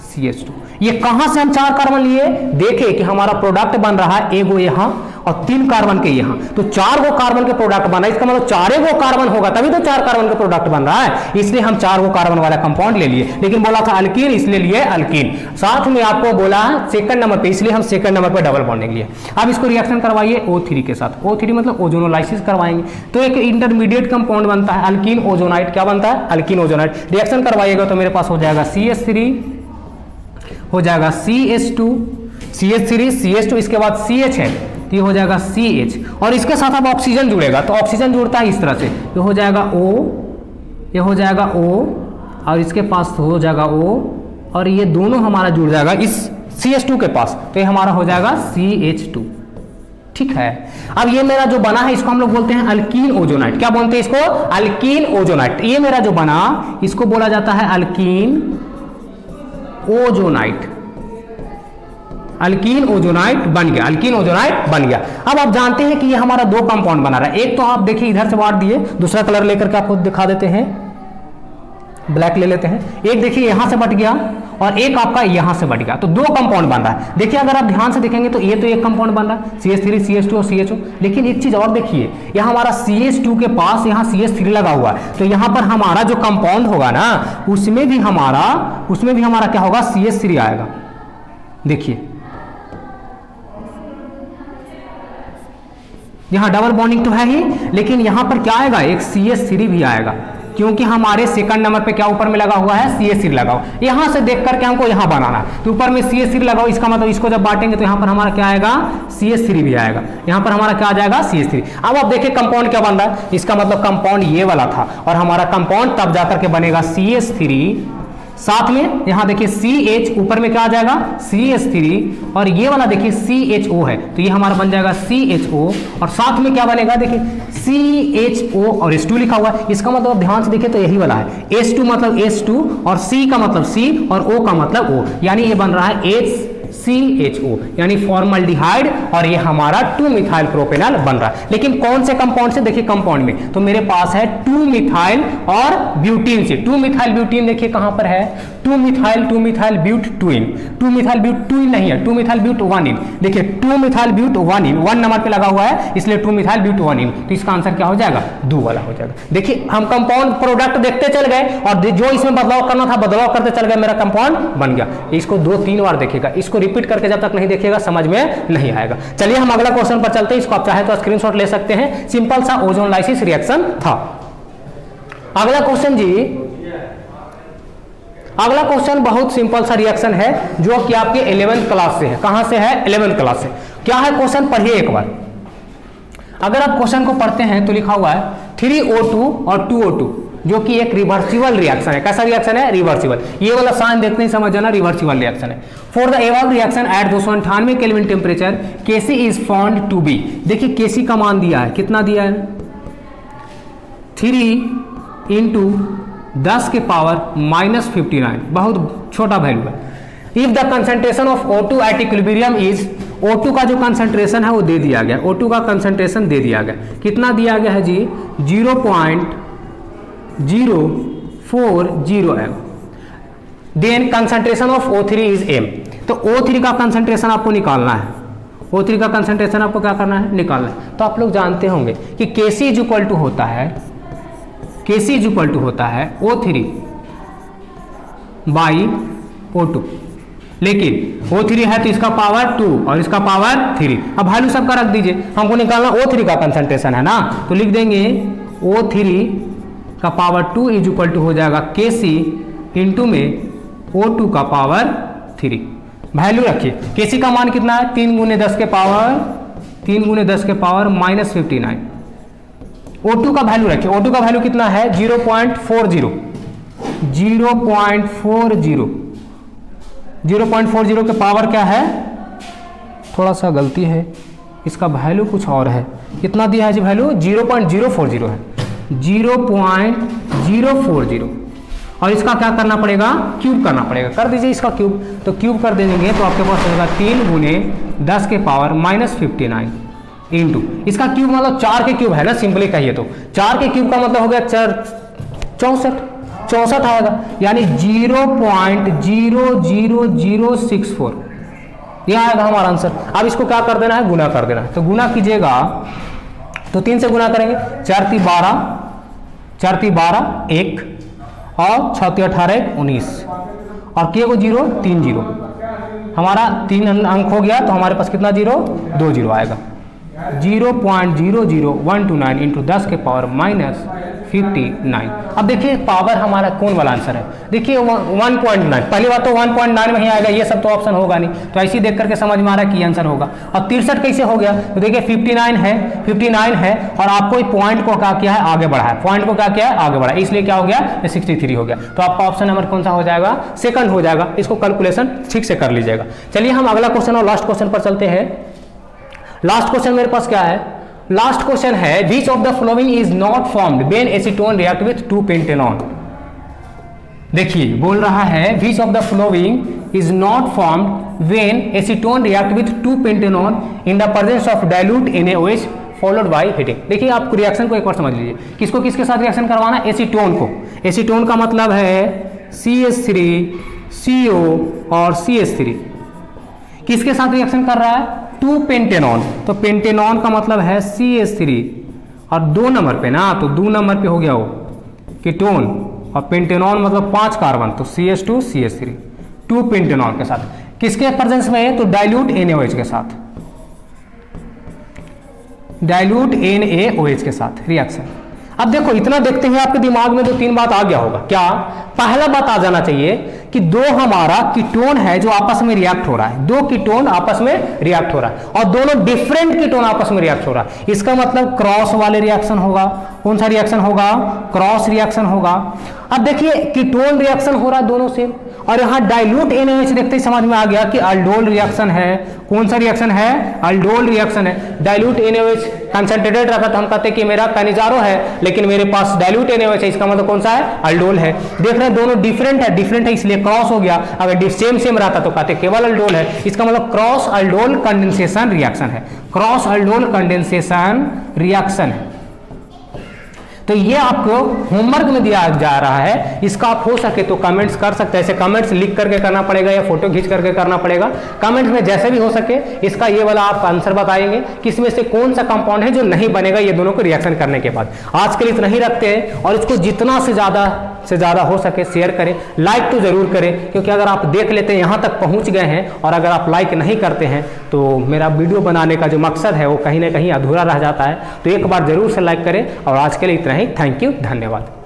CH2। ये कहां से हम 4 कार्बन लिए, देखे कि हमारा प्रोडक्ट बन रहा है एगो यहाँ और 3 कार्बन के यहाँ, तो 4 गो कार्बन के प्रोडक्ट बना। इसका मतलब 4 गो कार्बन होगा तभी तो 4 कार्बन का प्रोडक्ट बन रहा है, इसलिए हम 4 गो कार्बन वाला कंपाउंड ले लिए। लेकिन बोला था अल्कीन, इसलिए लिए अल्कीन। साथ में आपको बोला सेकंड नंबर पे, इसलिए हम सेकंड नंबर पे डबल बॉन्डिंग लिए। अब इसको रिएक्शन करवाइए O3 के साथ। O3 मतलब ओजोनोलाइसिस करवाएंगे, तो एक इंटरमीडिएट कंपाउंड बनता है अल्कीन ओजोनाइट। क्या बनता है, अल्कीन ओजोनाइट। रिएक्शन करवाइएगा तो मेरे पास हो जाएगा CH3, हो जाएगा CH2, CH3 CH2, इसके बाद CH है तो ये हो जाएगा CH, और इसके साथ अब ऑक्सीजन जुड़ेगा, तो ऑक्सीजन जुड़ता है इस तरह से, ये हो जाएगा O, ये हो जाएगा O, और इसके पास हो जाएगा O, और ये दोनों हमारा जुड़ जाएगा इस CH2 के पास, तो ये हमारा हो जाएगा CH2। ठीक है। अब ये मेरा जो बना है इसको हम लोग बोलते हैं अल्कीन ओजोनाइट। क्या बोलते हैं इसको? Alkyne ozonide. ये मेरा जो बना इसको बोला जाता है अल्कीन ओजोनाइट। अल्कीन ओजोनाइट बन गया, अल्कीन ओजोनाइट बन गया। अब आप जानते हैं कि ये हमारा दो कंपाउंड बना रहा है। एक तो आप देखिए इधर से बांट दिए, दूसरा कलर लेकर के आपको दिखा देते हैं, ब्लैक ले लेते हैं। एक देखिए यहां से बट गया और एक आपका यहां से बट गया, तो दो कंपाउंड बन रहा है। देखिए अगर आप ध्यान से देखेंगे तो ये तो एक कंपाउंड बन रहा है CH3 CH2 और CHO। लेकिन एक चीज और देखिए, यहाँ हमारा CH2 के पास यहाँ CH3 लगा हुआ है, तो यहाँ पर हमारा जो कंपाउंड होगा ना उसमें भी हमारा क्या होगा? CH3 आएगा। देखिए यहाँ डबल बॉन्डिंग तो है ही, लेकिन यहाँ पर क्या आएगा? एक CH3 भी आएगा, क्योंकि हमारे सेकंड नंबर पे क्या ऊपर में लगा हुआ है? CH3 लगा हुआ। यहां से देख करके हमको यहां बनाना है, तो ऊपर में CH3 लगाओ, इसका मतलब इसको जब बांटेंगे तो यहां पर हमारा क्या आएगा? CH3 भी आएगा। यहां पर हमारा क्या आ जाएगा? CH3। अब आप देखिए कंपाउंड क्या बन रहा है, इसका मतलब कंपाउंड ये वाला था और हमारा कंपाउंड तब जाकर के बनेगा CH3, साथ में यहां देखिए CH, ऊपर में क्या आ जाएगा? CH3, और ये वाला देखिए CHO है, तो ये हमारा बन जाएगा CHO, और साथ में क्या बनेगा? देखिए CHO और H2 लिखा हुआ है। इसका मतलब ध्यान से देखिए तो यही वाला है, H2 मतलब H2 और C का मतलब C और O का मतलब O, यानी ये बन रहा है HCHO यानी फॉर्मल्डिहाइड, और ये हमारा 2 मिथाइल प्रोपेनॉल बन रहा है। लेकिन कौन से कंपाउंड से? देखिए कंपाउंड में तो मेरे पास है 2 मिथाइल और ब्यूटीन से। 2 मिथाइल ब्यूटीन देखिए कहां पर है? 2 मिथाइल ब्यूट ट्विन। 2 मिथाइल ब्यूट ट्विन नहीं है, 2 मिथाइल ब्यूट 1 इन। देखिए 2 मिथाइल ब्यूट 1 इन, 1 नंबर पे लगा हुआ है, इसलिए 2 मिथाइल ब्यूट 1 इन, तो इसका आंसर क्या हो जाएगा? 2 वाला हो जाएगा। देखिए हम कंपाउंड प्रोडक्ट देखते चल गए और जो इसमें बदलाव करना था बदलाव करते चल गए, मेरा कंपाउंड बन गया। इसको 2-3 बार देखिएगा, इसको रिपीट करके जब तक नहीं देखिएगा समझ में नहीं आएगा। चलिए हम अगला क्वेश्चन पर चलते हैं, इसको आप चाहे तो स्क्रीनशॉट ले सकते हैं। सिंपल सा ओजोन लाइसिस रिएक्शन था। अगला क्वेश्चन जी, अगला क्वेश्चन बहुत सिंपल सा रिएक्शन है जो कि आपके 11th क्लास से है। कहां से है? 11th क्लास से। क्या है क्वेश्चन? पढ़िए एक बार। अगर आप क्वेश्चन को पढ़ते हैं तो लिखा हुआ है 3O2 और 2O2 जो कि एक रिवर्सिबल रिएक्शन है। कैसा रिएक्शन है? रिवर्सिबल। ये वाला साइन देखते ही समझ जाना रिवर्सिबल रिएक्शन है। For the above reaction at 298 kelvin temperature Kc is found to be. देखिए Kc का मान दिया है, कितना दिया है? 3 × 10 के पावर -59, बहुत छोटा वैल्यू है। If the concentration of O2 at equilibrium is, O2 का जो कंसंट्रेशन है वो दे दिया गया, O2 का कंसंट्रेशन दे दिया गया। कितना दिया गया है जी? 0.040 m। Then concentration of O3 is m। तो O3 का कंसंट्रेशन आपको निकालना है, O3 का कंसंट्रेशन आपको क्या करना है? निकालना है। तो आप लोग जानते होंगे कि Kc इज इक्वल टू होता है O3 बाई O2, लेकिन O3 है तो इसका पावर 2 और इसका पावर 3। अब वैल्यू सबका रख दीजिए, हमको निकालना O3 का कंसंट्रेशन है ना, तो लिख देंगे O3 का पावर 2 इज इक्वल टू हो जाएगा Kc इंटू में O2 का पावर 3। वैल्यू रखिए, Kc का मान कितना है? 3 × 10 के पावर -59। O2 का वैल्यू रखिए, O2 का वैल्यू कितना है? 0.40 के पावर क्या है? थोड़ा सा गलती है, इसका वैल्यू कुछ और है। कितना दिया है जी वैल्यू? 0.040 है, 0.040। और इसका क्या करना पड़ेगा? क्यूब करना पड़ेगा। कर दीजिए इसका क्यूब, तो क्यूब कर देंगे तो आपके पास रहेगा 3 × 10 के पावर -59 इंटू, इसका क्यूब मतलब 4 के क्यूब है ना, सिंपली कहिए तो 4 के क्यूब का मतलब हो गया 64 आएगा, यानी 0.00064 यह आएगा हमारा आंसर। अब इसको क्या कर देना है? गुना कर देना है। तो गुना कीजिएगा तो 3 से गुना करेंगे, 4 × 12 1 और 6 × 18 19 और के को 0 3 0, हमारा 3 अंक हो गया, तो हमारे पास कितना 0? 2 0 आएगा। 0.00129 इंटू 10 के पावर -59। अब देखिए पावर हमारा कौन वाला आंसर है? देखिए 1.9, पहली बात तो 1.9 में ही आएगा, ये सब तो ऑप्शन होगा नहीं, तो ऐसे ही देख करके समझ में आ रहा है कि आंसर होगा। अब 63 कैसे हो गया? तो देखिए 59 है और आपको पॉइंट को क्या किया है? आगे बढ़ा है, पॉइंट को क्या किया है? आगे बढ़ा है, इसलिए क्या हो गया? 63 हो गया। तो आपका ऑप्शन नंबर कौन सा हो जाएगा? सेकंड हो जाएगा। इसको कैलकुलेशन ठीक से कर लीजिएगा। चलिए हम अगला क्वेश्चन और लास्ट क्वेश्चन पर चलते हैं। लास्ट क्वेश्चन मेरे पास क्या है, लास्ट क्वेश्चन है which of the following is not formed when acetone react with 2-पेंटेनॉन। देखिए बोल रहा है which of the following is not formed when acetone react with 2-पेंटेनॉन in the presence of dilute NaOH followed by heating. देखिए आप reaction को एक बार समझ लीजिए, किसको किसके साथ रिएक्शन करवाना, एसीटोन को। एसीटोन का मतलब है CH3CO और CH3, किसके साथ रिएक्शन कर रहा है, 2-पेंटेनॉन। तो पेंटेनॉन का मतलब है CH3 और 2 नंबर पे ना, तो 2 नंबर पे हो गया वो कीटोन, और पेंटेनॉन मतलब 5 कार्बन, तो CH2 CH3, 2-पेंटेनॉन के साथ। किसके प्रेजेंस में है, तो डाइल्यूट NaOH के साथ, डाइल्यूट NaOH के साथ रिएक्शन। अब देखो इतना देखते हैं आपके दिमाग में 2-3 बात आ गया होगा। क्या, पहला बात आ जाना चाहिए कि 2 हमारा कीटोन है जो आपस में रिएक्ट हो रहा है, 2 कीटोन आपस में रिएक्ट हो रहा है और दोनों डिफरेंट कीटोन आपस में रिएक्ट हो रहा है। इसका मतलब क्रॉस वाले रिएक्शन होगा। कौन सा रिएक्शन होगा, क्रॉस रिएक्शन होगा। अब देखिए कीटोन रिएक्शन हो रहा है दोनों से, और यहाँ डाइल्यूट NaOH देखते ही समझ में आ गया कि अल्डोल रिएक्शन है। कौन सा रिएक्शन है, अल्डोल रिएक्शन है। डाइल्यूट NaOH कंसंट्रेटेड रखा तो हम कहते हैं कि मेरा कानिजारो है, लेकिन मेरे पास डाइल्यूट NaOH है, इसका मतलब कौन सा है, अल्डोल है। देख रहे हैं दोनों डिफरेंट है, डिफरेंट है इसलिए क्रॉस हो गया। अगर सेम सेम रहता तो कहते केवल अल्डोल है, इसका मतलब क्रॉस अल्डोल कंडेंसेशन रिएक्शन है, क्रॉस अल्डोल कंडेंसेशन रिएक्शन है। तो ये आपको होमवर्क में दिया जा रहा है, इसका आप हो सके तो कमेंट्स कर सकते हैं। ऐसे कमेंट्स लिख करके करना पड़ेगा या फोटो खींच करके करना पड़ेगा। कमेंट्स में जैसे भी हो सके इसका ये वाला आप आंसर बताएंगे कि इसमें से कौन सा कंपाउंड है जो नहीं बनेगा ये दोनों को रिएक्शन करने के बाद। आज के लिए इतना ही रखते हैं, और इसको जितना से ज़्यादा हो सके शेयर करें, लाइक तो जरूर करें, क्योंकि अगर आप देख लेते हैं यहाँ तक पहुँच गए हैं और अगर आप लाइक नहीं करते हैं तो मेरा वीडियो बनाने का जो मकसद है वो कहीं ना कहीं अधूरा रह जाता है। तो एक बार जरूर से लाइक करें, और आज के लिए इतना ही। थैंक यू, धन्यवाद।